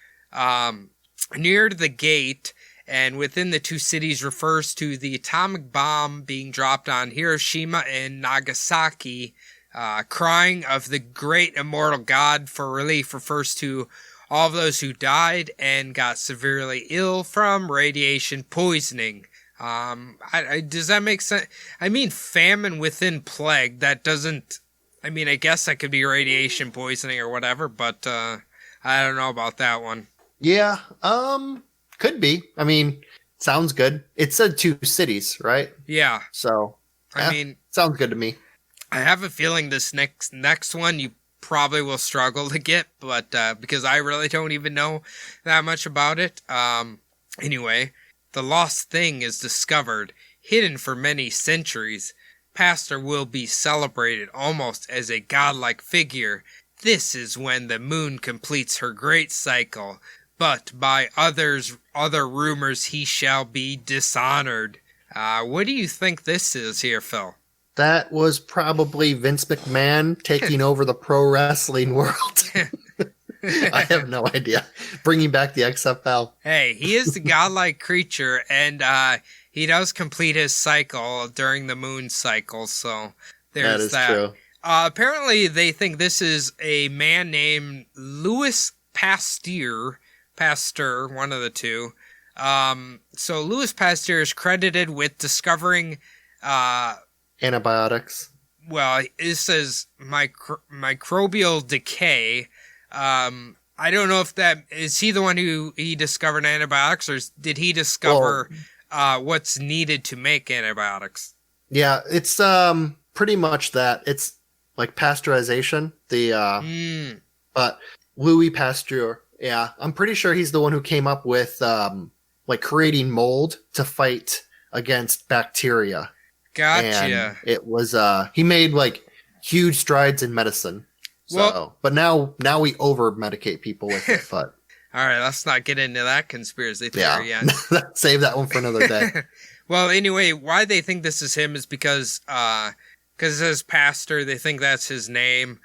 near the gate, And within the two cities refers to the atomic bomb being dropped on Hiroshima and Nagasaki. Crying of the great immortal God for relief refers to all of those who died and got severely ill from radiation poisoning. Does that make sense? I mean, famine within plague. That doesn't... I mean, I guess that could be radiation poisoning or whatever, but I don't know about that one. Yeah, could be. I mean, sounds good. It said two cities, right? Yeah. So, I mean... sounds good to me. I have a feeling this next one you probably will struggle to get, but because I really don't even know that much about it. Anyway, the lost thing is discovered, hidden for many centuries. Pastor will be celebrated almost as a godlike figure. This is when the moon completes her great cycle, but by other rumors he shall be dishonored. What do you think this is here, Phil? That was probably Vince McMahon taking over the pro wrestling world. I have no idea. Bringing back the XFL. Hey, he is the godlike creature, and he does complete his cycle during the moon cycle, so there's that. True. Apparently, they think this is a man named Louis Pasteur, one of the two. So Louis Pasteur is credited with discovering... antibiotics. Well, it says microbial decay. I don't know if that is he the one who he discovered antibiotics, or did he discover what's needed to make antibiotics? Yeah, it's pretty much that. It's like pasteurization. But Louis Pasteur. Yeah, I'm pretty sure he's the one who came up with like creating mold to fight against bacteria. Gotcha. And it was he made like huge strides in medicine. So, well, but now we over medicate people with it. But all right, let's not get into that conspiracy theory yet. Save that one for another day. Well, anyway, why they think this is him is because it says pastor. They think that's his name.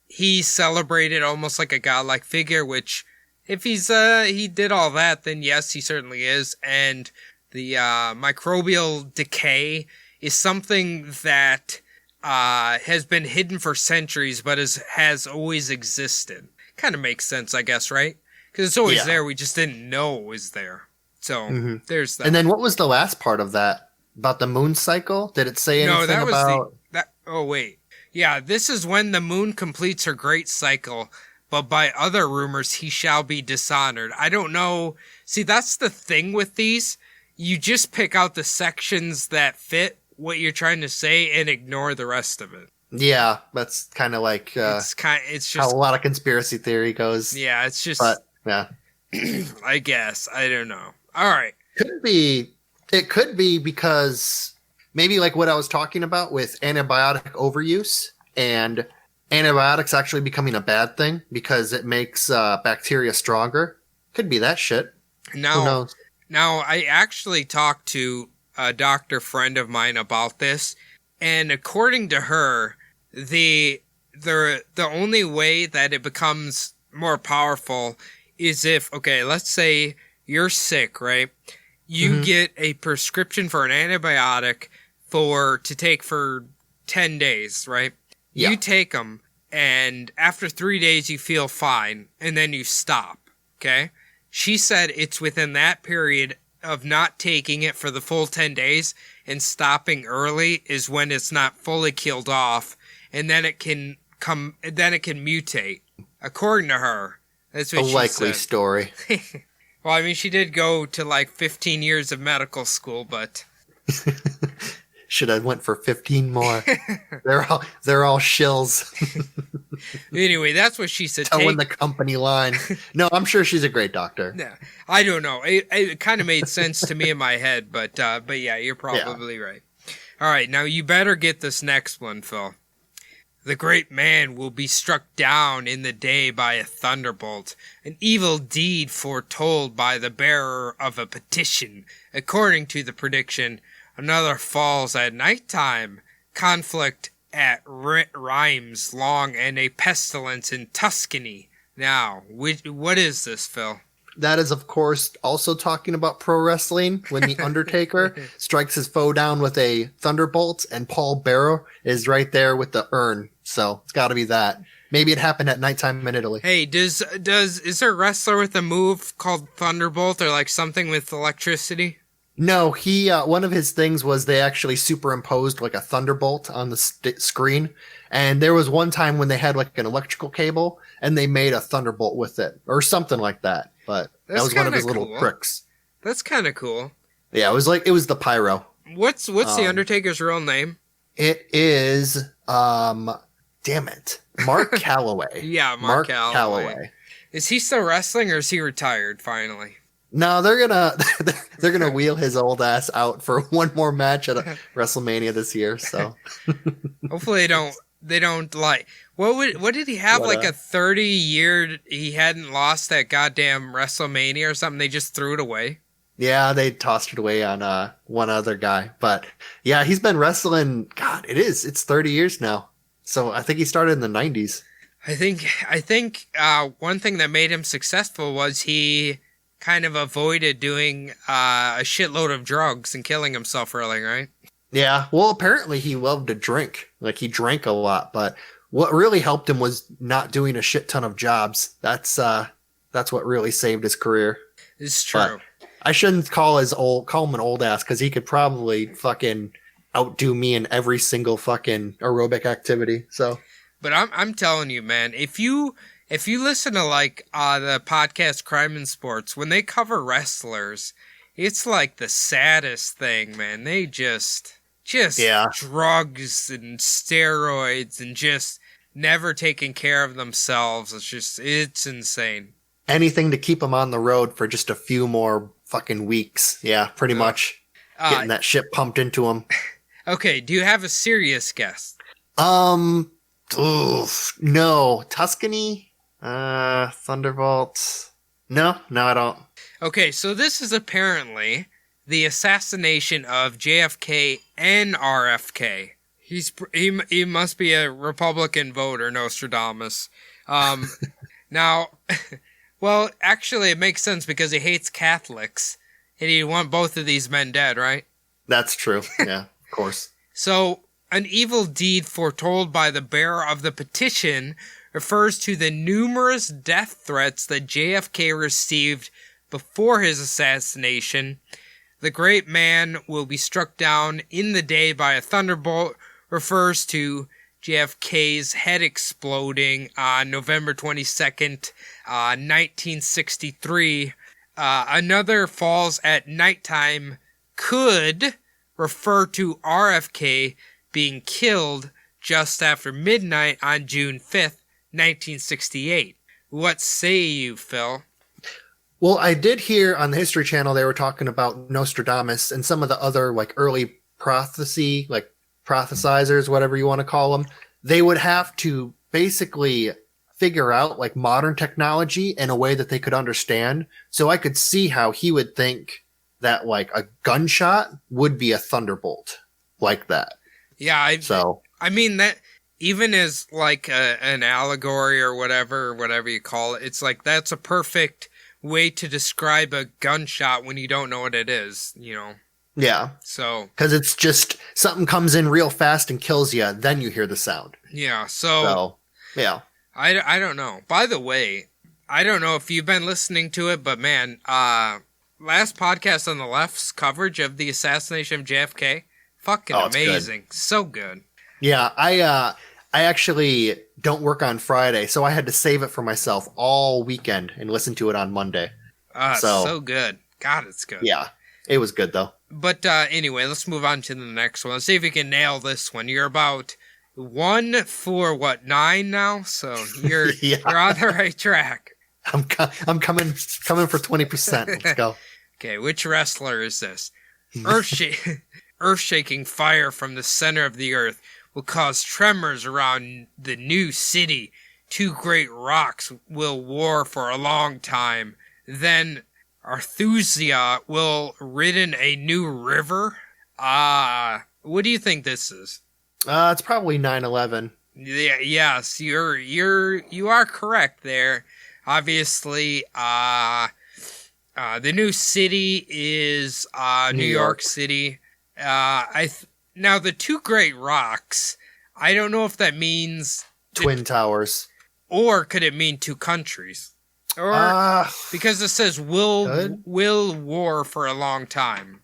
He's celebrated almost like a godlike figure, which if he did all that, then yes, he certainly is. And the microbial decay is something that has been hidden for centuries, but has always existed. Kind of makes sense, I guess, right? Because it's always there. We just didn't know it was there. So there's that. And then what was the last part of that about the moon cycle? Did it say anything about that? Oh wait, yeah. This is when the moon completes her great cycle. But by other rumors, he shall be dishonored. I don't know. See, that's the thing with these. You just pick out the sections that fit what you're trying to say and ignore the rest of it. Yeah, that's kind of like it's just how a lot of conspiracy theory goes. Yeah, it's just. But yeah, I guess I don't know. All right, it could be because maybe like what I was talking about with antibiotic overuse and antibiotics actually becoming a bad thing because it makes bacteria stronger. Could be that shit. Who knows? Now, I actually talked to a doctor friend of mine about this, and according to her, the only way that it becomes more powerful is if, okay, let's say you're sick, right? You get a prescription for an antibiotic to take for 10 days, right? Yeah. You take them, and after 3 days you feel fine, and then you stop, okay? She said it's within that period of not taking it for the full 10 days and stopping early is when it's not fully killed off, and then it can mutate. According to her, that's what she said. A likely story. Well, I mean, she did go to like 15 years of medical school, but should have went for 15 more. They're all shills. Anyway, that's what she said. Towing the company line. No, I'm sure she's a great doctor. Yeah, I don't know. It kind of made sense to me in my head, but yeah, you're probably right. All right, now you better get this next one, Phil. The great man will be struck down in the day by a thunderbolt, an evil deed foretold by the bearer of a petition. According to the prediction, another falls at night time, conflict at Rhymes long, and a pestilence in Tuscany. Now, what is this, Phil? that is, of course, also talking about pro wrestling when The Undertaker strikes his foe down with a thunderbolt and Paul Bearer is right there with the urn. So it's got to be that. Maybe it happened at nighttime in Italy. Hey, is there a wrestler with a move called Thunderbolt or like something with electricity? No, he one of his things was they actually superimposed like a thunderbolt on the screen, and there was one time when they had like an electrical cable and they made a thunderbolt with it or something like that. But that was one of his little tricks. That's kind of cool. Yeah, it was the pyro. What's the Undertaker's real name? It is damn it, Mark Calloway. Yeah, Mark Calloway. Is he still wrestling or is he retired finally? No, they're gonna wheel his old ass out for one more match at a WrestleMania this year. So hopefully they don't like what did he have like a 30-year he hadn't lost that goddamn WrestleMania or something? They just threw it away. Yeah, they tossed it away on one other guy, but yeah, he's been wrestling. God, it's 30 years now. So I think he started in the 90s. I think one thing that made him successful was he kind of avoided doing a shitload of drugs and killing himself early, right? Yeah, well, apparently he loved to drink. Like, he drank a lot, but what really helped him was not doing a shit ton of jobs. That's what really saved his career. It's true. But I shouldn't call him an old ass, because he could probably fucking outdo me in every single fucking aerobic activity, so. But I'm telling you, man, if you listen to like the podcast Crime and Sports, when they cover wrestlers, it's like the saddest thing, man. They just drugs and steroids and just never taking care of themselves. It's insane. Anything to keep them on the road for just a few more fucking weeks. Yeah, pretty much. Getting that shit pumped into them. Okay, do you have a serious guest? No. Tuscany? Thunderbolt? No, I don't. Okay, so this is apparently the assassination of JFK and RFK. He must be a Republican voter, Nostradamus. Now, well, actually it makes sense because he hates Catholics, and he'd want both of these men dead, right? That's true, yeah, of course. So, an evil deed foretold by the bearer of the petition refers to the numerous death threats that JFK received before his assassination. The great man will be struck down in the day by a thunderbolt refers to JFK's head exploding on November 22nd, 1963. Another falls at nighttime could refer to RFK being killed just after midnight on June 5th, 1968. What say you, Phil? Well, I did hear on the History Channel they were talking about Nostradamus and some of the other like early prophecy, like prophesizers, whatever you want to call them. They would have to basically figure out like modern technology in a way that they could understand. So I could see how he would think that like a gunshot would be a thunderbolt like that. Yeah, I mean that even as like an allegory or whatever you call it, it's like that's a perfect way to describe a gunshot when you don't know what it is, you know. Yeah. So because it's just something comes in real fast and kills you, then you hear the sound. Yeah. So yeah. I don't know. By the way, I don't know if you've been listening to it, but man, last podcast on the left's coverage of the assassination of JFK, fucking amazing. Good. So good. Yeah, I actually don't work on Friday, so I had to save it for myself all weekend and listen to it on Monday. So good. God, it's good. Yeah, it was good though. But anyway, let's move on to the next one. Let's see if we can nail this one. You're about 1 for 9 now, so you're you're on the right track. I'm coming for 20%. Let's go. Okay, which wrestler is this? Earth-shaking fire from the center of the earth will cause tremors around the new city. 2 great rocks will war for a long time. Then Arthusia will ridden a new river. What do you think this is? It's probably 9/11. Yeah, yes, you are correct there. Obviously, The new city is New York City. Now the two great rocks. I don't know if that means Twin Towers, or could it mean two countries? Or because it says will war for a long time.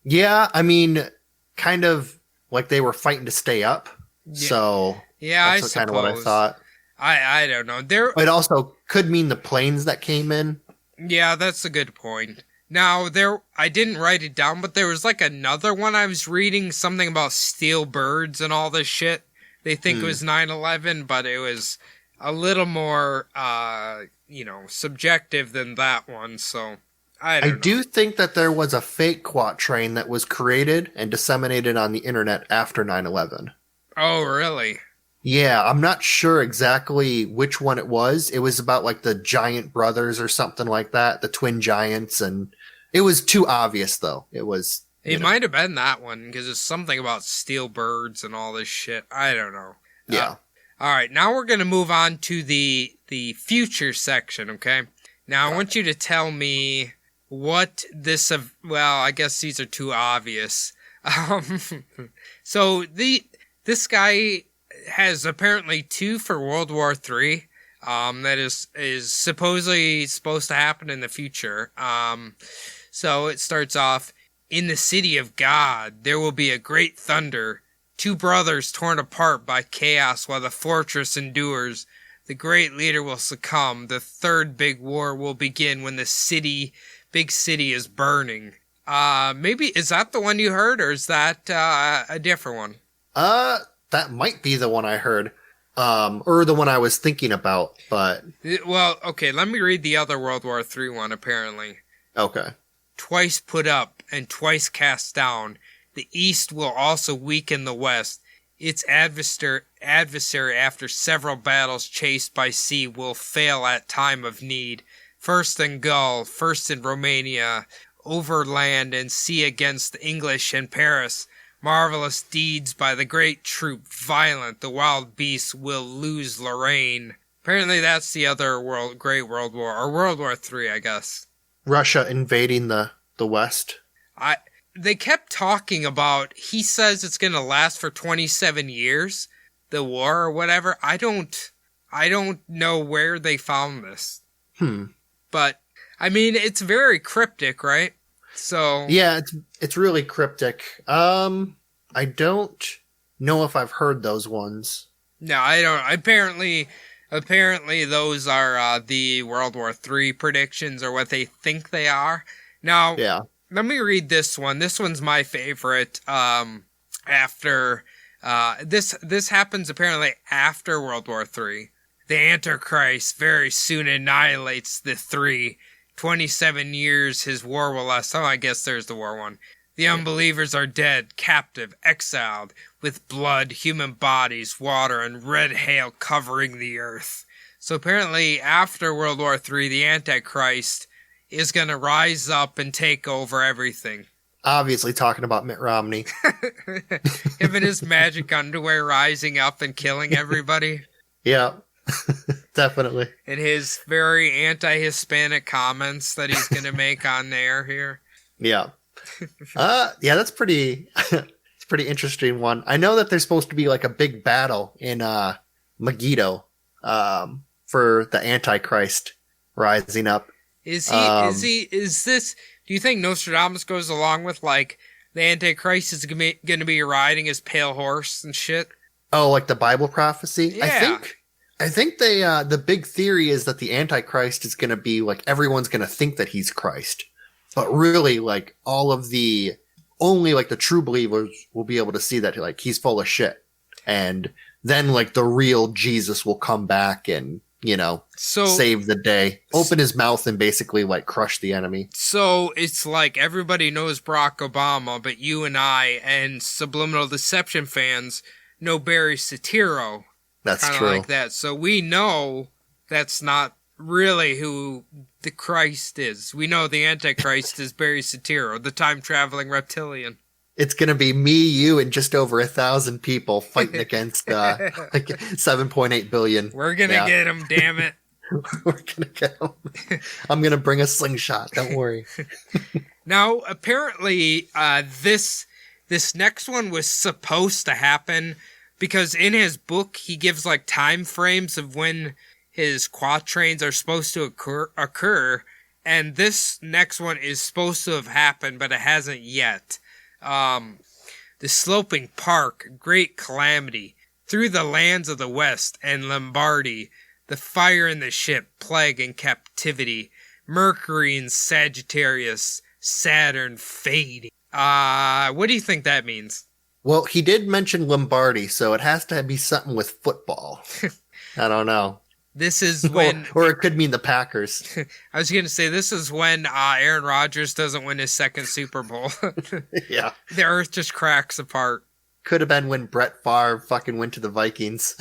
Yeah, I mean, kind of like they were fighting to stay up. Yeah. So yeah, that's kind of what I thought. I don't know. It also could mean the planes that came in. Yeah, that's a good point. Now, I didn't write it down, but there was like another one I was reading, something about steel birds and all this shit. They think it was 9/11, but it was a little more, subjective than that one, so I don't know. Do think that there was a fake quatrain that was created and disseminated on the internet after 9/11. Oh, really? Yeah, I'm not sure exactly which one it was. It was about like the giant brothers or something like that, the twin giants, and it was too obvious though. It was. It might have been that one because it's something about steel birds and all this shit. I don't know. Yeah. All right, now we're gonna move on to the future section. Okay. Now I want you to tell me what this. Well, I guess these are too obvious. So this guy has apparently 2 for World War III. That is supposedly supposed to happen in the future. So it starts off, in the city of God, there will be a great thunder. 2 brothers torn apart by chaos while the fortress endures. The great leader will succumb. The third big war will begin when the big city is burning. Maybe, is that the one you heard, or is that a different one? That might be the one I heard, or the one I was thinking about, but... Well, okay, let me read the other World War III one, apparently. Okay. Twice put up and twice cast down, the East will also weaken the West. Its adversary, after several battles chased by sea, will fail at time of need. First in Gaul, first in Romania, over land and sea against the English and Paris. Marvelous deeds by the great troop, violent, the wild beasts will lose Lorraine. Apparently that's the other Great World War, or World War III, I guess. Russia invading the West. They kept talking about, he says it's going to last for 27 years, the war or whatever. I don't know where they found this. But, I mean, it's very cryptic, right? So yeah, it's really cryptic. I don't know if I've heard those ones. No, I don't. Apparently those are the World War III predictions, or what they think they are. Now, yeah. Let me read this one. This one's my favorite. After this happens apparently after World War III. The Antichrist very soon annihilates the 3. 27 years his war will last. Oh, I guess there's the war one. The unbelievers are dead, captive, exiled, with blood, human bodies, water, and red hail covering the earth. So apparently, after World War III, the Antichrist is going to rise up and take over everything. Obviously talking about Mitt Romney. Him in his magic underwear rising up and killing everybody. Yeah. Definitely. And his very anti-Hispanic comments that he's going to make on there here. Yeah. Yeah, that's pretty, it's a pretty interesting one. I know that there's supposed to be like a big battle in Megiddo for the Antichrist rising up. Is this, do you think Nostradamus goes along with like the Antichrist is going to be riding his pale horse and shit? Oh, like the Bible prophecy? Yeah. I think they the big theory is that the Antichrist is going to be like everyone's going to think that he's Christ. But really, like, only like the true believers will be able to see that like he's full of shit. And then like the real Jesus will come back and, save the day, open his mouth and basically like crush the enemy. So it's like everybody knows Barack Obama, but you and I and Subliminal Deception fans know Barry Soetoro. That's kinda true. Like that. So we know that's not really who the Christ is. We know the Antichrist is Barry Soetoro, the time-traveling reptilian. It's going to be me, you, and just over 1,000 people fighting against like 7.8 billion. We're going to get him, damn it. We're gonna get him. I'm gonna bring a slingshot. Don't worry. Now, apparently, this next one was supposed to happen because in his book he gives like time frames of when his quatrains are supposed to occur, and this next one is supposed to have happened, but it hasn't yet. The sloping park, great calamity, through the lands of the west and Lombardy, the fire in the ship, plague and captivity, Mercury in Sagittarius, Saturn fading. What do you think that means? Well, he did mention Lombardi, so it has to be something with football. I don't know. This is when... or it could mean the Packers. I was going to say, this is when Aaron Rodgers doesn't win his second Super Bowl. Yeah. The earth just cracks apart. Could have been when Brett Favre fucking went to the Vikings.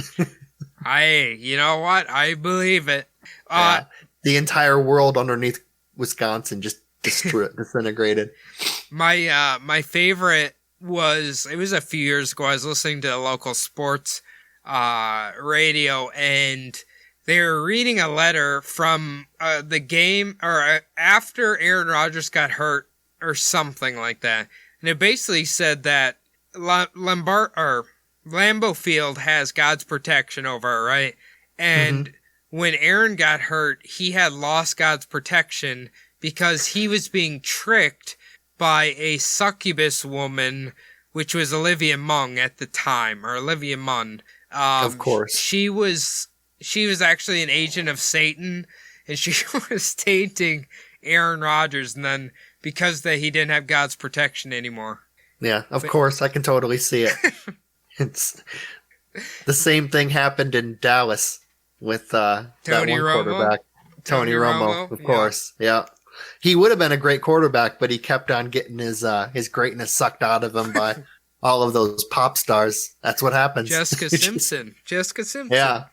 You know what? I believe it. Yeah. The entire world underneath Wisconsin just disintegrated. My favorite was, it was a few years ago, I was listening to a local sports radio, and they were reading a letter from the game, or after Aaron Rodgers got hurt, or something like that. And it basically said that Lambeau Field has God's protection over it, right? And when Aaron got hurt, he had lost God's protection because he was being tricked by a succubus woman, which was Olivia Munn at the time, or Olivia Munn. Of course. She was actually an agent of Satan, and she was tainting Aaron Rodgers, and then because that he didn't have God's protection anymore. Yeah, of course, I can totally see it. It's the same thing happened in Dallas with that one quarterback, Tony Romo, of course. Yeah. He would have been a great quarterback, but he kept on getting his greatness sucked out of him by all of those pop stars. That's what happens. Jessica Simpson. Yeah.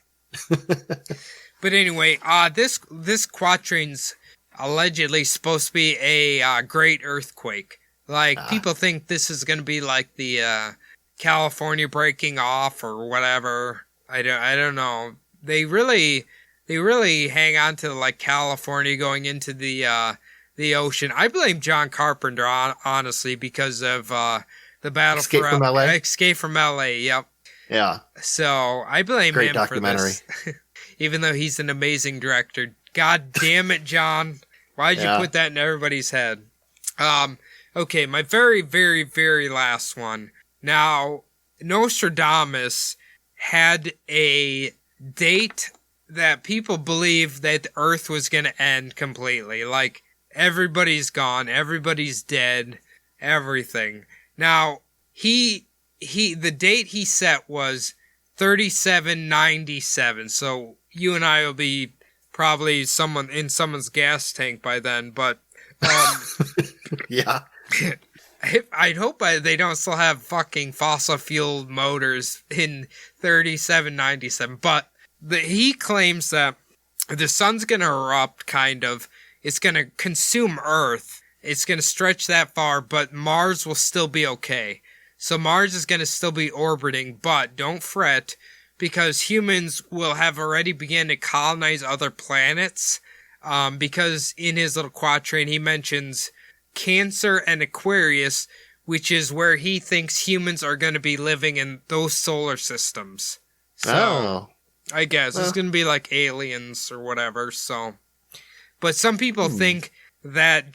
But anyway, this quatrain's allegedly supposed to be a great earthquake. Like, people think this is going to be like the California breaking off or whatever. I don't know. They really hang on to like California going into the ocean. I blame John Carpenter honestly because of the battle Escape from LA. Escape from LA. Yep. Yeah. So I blame Great him documentary. for this, even though he's an amazing director. God damn it, John! Why'd you put that in everybody's head? Okay, my very, very, very last one. Now, Nostradamus had a date that people believe that the Earth was going to end completely. Like, everybody's gone, everybody's dead, everything. Now, the date he set was 3797. So you and I will be probably in someone's gas tank by then. But yeah, I'd hope they don't still have fucking fossil fuel motors in 3797. But he claims that the sun's gonna erupt. Kind of, it's gonna consume Earth. It's gonna stretch that far, but Mars will still be okay. So Mars is going to still be orbiting, but don't fret, because humans will have already begun to colonize other planets, because in his little quatrain he mentions Cancer and Aquarius, which is where he thinks humans are going to be living in those solar systems. So, I guess it's going to be like aliens or whatever, so. But some people think that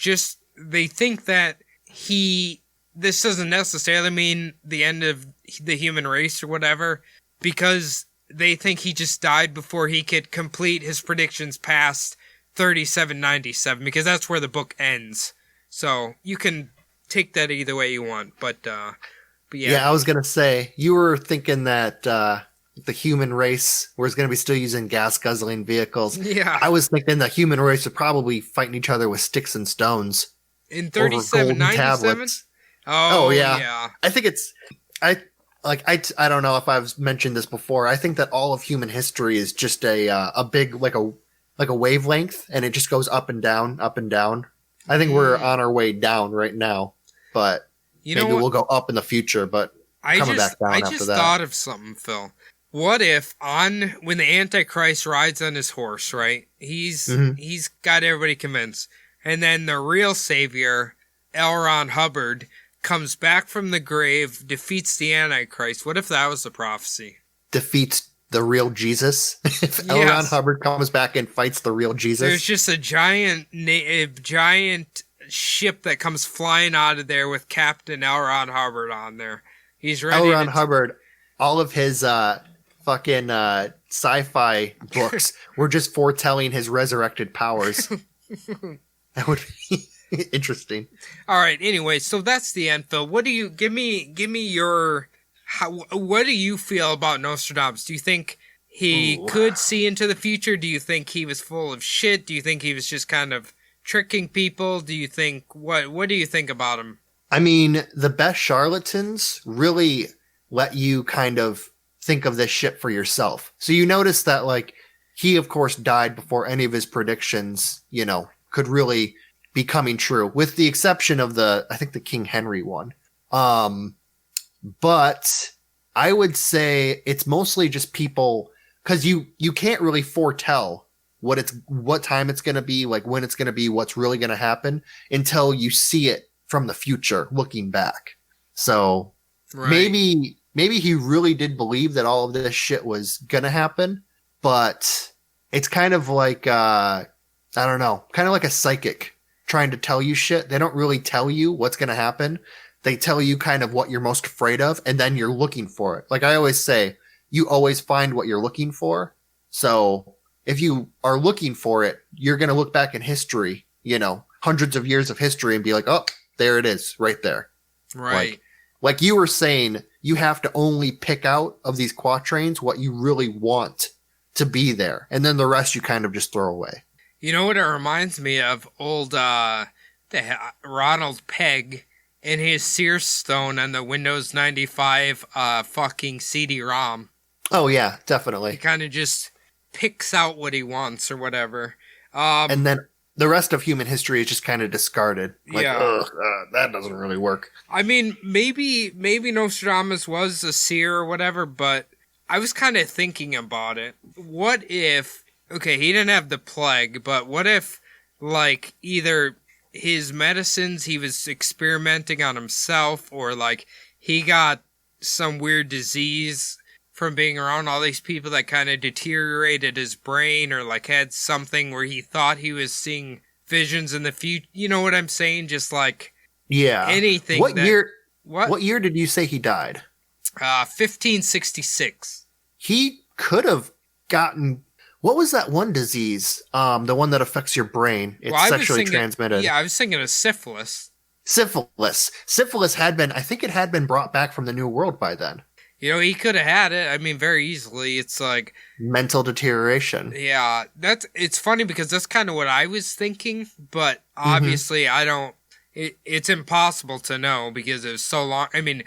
this doesn't necessarily mean the end of the human race or whatever, because they think he just died before he could complete his predictions past 3797, because that's where the book ends. So you can take that either way you want, but yeah. Yeah, I was going to say, you were thinking that the human race was going to be still using gas-guzzling vehicles. Yeah. I was thinking the human race would probably fighting each other with sticks and stones. In 3797? Oh yeah. I think I don't know if I've mentioned this before. I think that all of human history is just a big like a wavelength, and it just goes up and down, up and down. I think we're on our way down right now, but maybe we'll go up in the future, but coming back down after that. I just thought of something, Phil. what if when the Antichrist rides on his horse, right? He's got everybody convinced. And then the real savior, L. Ron Hubbard, comes back from the grave, defeats the Antichrist. What if that was the prophecy? Defeats the real Jesus. If L. Ron Hubbard comes back and fights the real Jesus. There's just a giant ship that comes flying out of there with Captain L. Ron Hubbard on there. He's ready. L. Ron Hubbard, all of his fucking sci-fi books were just foretelling his resurrected powers. That would be interesting. All right. Anyway, so that's the end, Phil. What do you give me your? What do you feel about Nostradamus? Do you think he could see into the future? Do you think he was full of shit? Do you think he was just kind of tricking people? Do you think what do you think about him? I mean, the best charlatans really let you kind of think of this shit for yourself. So you notice that, like, he of course died before any of his predictions, could really be coming true, with the exception of I think the King Henry one. But I would say it's mostly just people, because you can't really foretell what time it's going to be, like when it's going to be, what's really going to happen until you see it from the future looking back. So maybe he really did believe that all of this shit was going to happen, but it's kind of like, I don't know, kind of like a psychic trying to tell you shit. They don't really tell you what's going to happen. They tell you kind of what you're most afraid of, and then you're looking for it. Like I always say, you always find what you're looking for. So if you are looking for it, you're going to look back in history, hundreds of years of history, and be like, oh, there it is right there. Right. Like you were saying, you have to only pick out of these quatrains what you really want to be there. And then the rest you kind of just throw away. You know what it reminds me of? Old Ronald Pegg and his Sears Stone on the Windows 95 fucking CD-ROM. Oh, yeah, definitely. He kind of just picks out what he wants or whatever. And then the rest of human history is just kind of discarded. Like, that doesn't really work. I mean, maybe Nostradamus was a seer or whatever, but I was kind of thinking about it. What if, okay, he didn't have the plague, but what if, like, either his medicines, he was experimenting on himself, or, like, he got some weird disease from being around all these people that kind of deteriorated his brain, or, like, had something where he thought he was seeing visions in the future. You know what I'm saying? Just, like, anything. What year did you say he died? 1566. He could have gotten... What was that one disease? The one that affects your brain. It's sexually transmitted. Yeah, I was thinking of syphilis. Syphilis had been brought back from the New World by then. He could have had it. I mean, very easily. It's like mental deterioration. Yeah, it's funny because that's kind of what I was thinking, but obviously I don't. It's impossible to know because it was so long. I mean,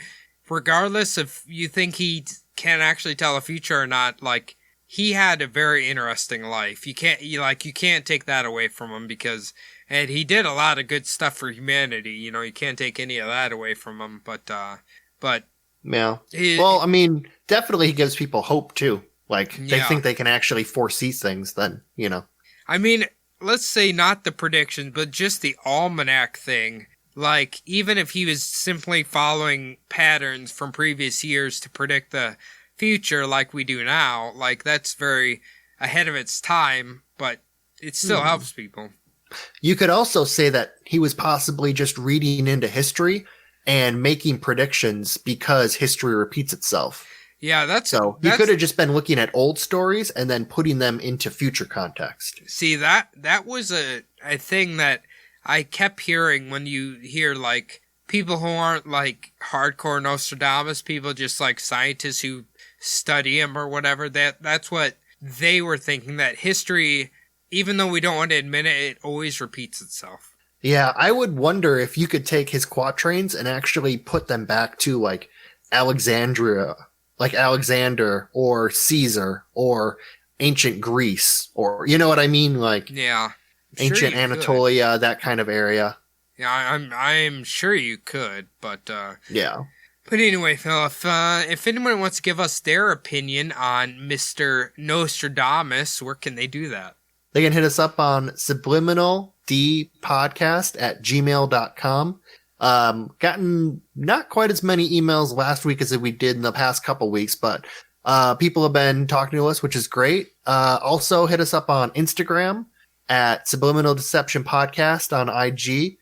regardless if you think he can actually tell the future or not, like, he had a very interesting life. You can't take that away from him and he did a lot of good stuff for humanity. You can't take any of that away from him. But yeah. Well, I mean, definitely he gives people hope too. Like they think they can actually foresee things. Then I mean, let's say not the predictions, but just the almanac thing. Like, even if he was simply following patterns from previous years to predict the future like we do now, like, that's very ahead of its time, but it still helps people. You could also say that he was possibly just reading into history and making predictions because history repeats itself. Yeah, he could have just been looking at old stories and then putting them into future context. See, that was a thing that I kept hearing when you hear, like, people who aren't, like, hardcore Nostradamus, people just, like, scientists who study him or whatever, that's what they were thinking, that history, even though we don't want to admit it, it always repeats itself. Yeah, I would wonder if you could take his quatrains and actually put them back to, like, Alexandria, like Alexander or Caesar or ancient Greece, or, you know what I mean? Like, yeah, ancient Anatolia, that kind of area. Yeah, I'm sure you could, but yeah. But anyway, Phil, if anyone wants to give us their opinion on Mr. Nostradamus, where can they do that? They can hit us up on subliminaldpodcast@gmail.com. Gotten not quite as many emails last week as we did in the past couple weeks, but people have been talking to us, which is great. Also, hit us up on Instagram at Subliminal Deception Podcast on IG.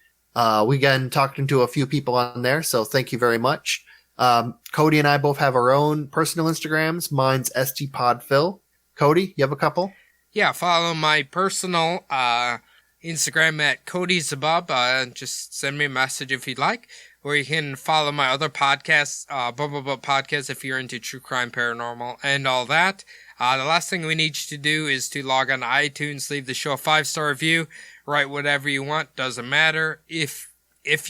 We again talking to a few people on there, so thank you very much. Cody and I both have our own personal Instagrams. Mine's STPodPhil. Cody, you have a couple? Yeah, follow my personal Instagram at Cody'sAbove. Just send me a message if you'd like. Or you can follow my other podcasts, podcast if you're into true crime, paranormal, and all that. The last thing we need you to do is to log on to iTunes, leave the show a 5-star review, write whatever you want, doesn't matter. If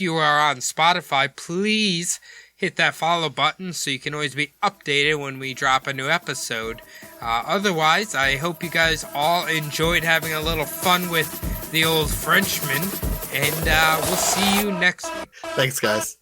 you are on Spotify, please hit that follow button so you can always be updated when we drop a new episode. Otherwise, I hope you guys all enjoyed having a little fun with the old Frenchman, and we'll see you next week. Thanks, guys.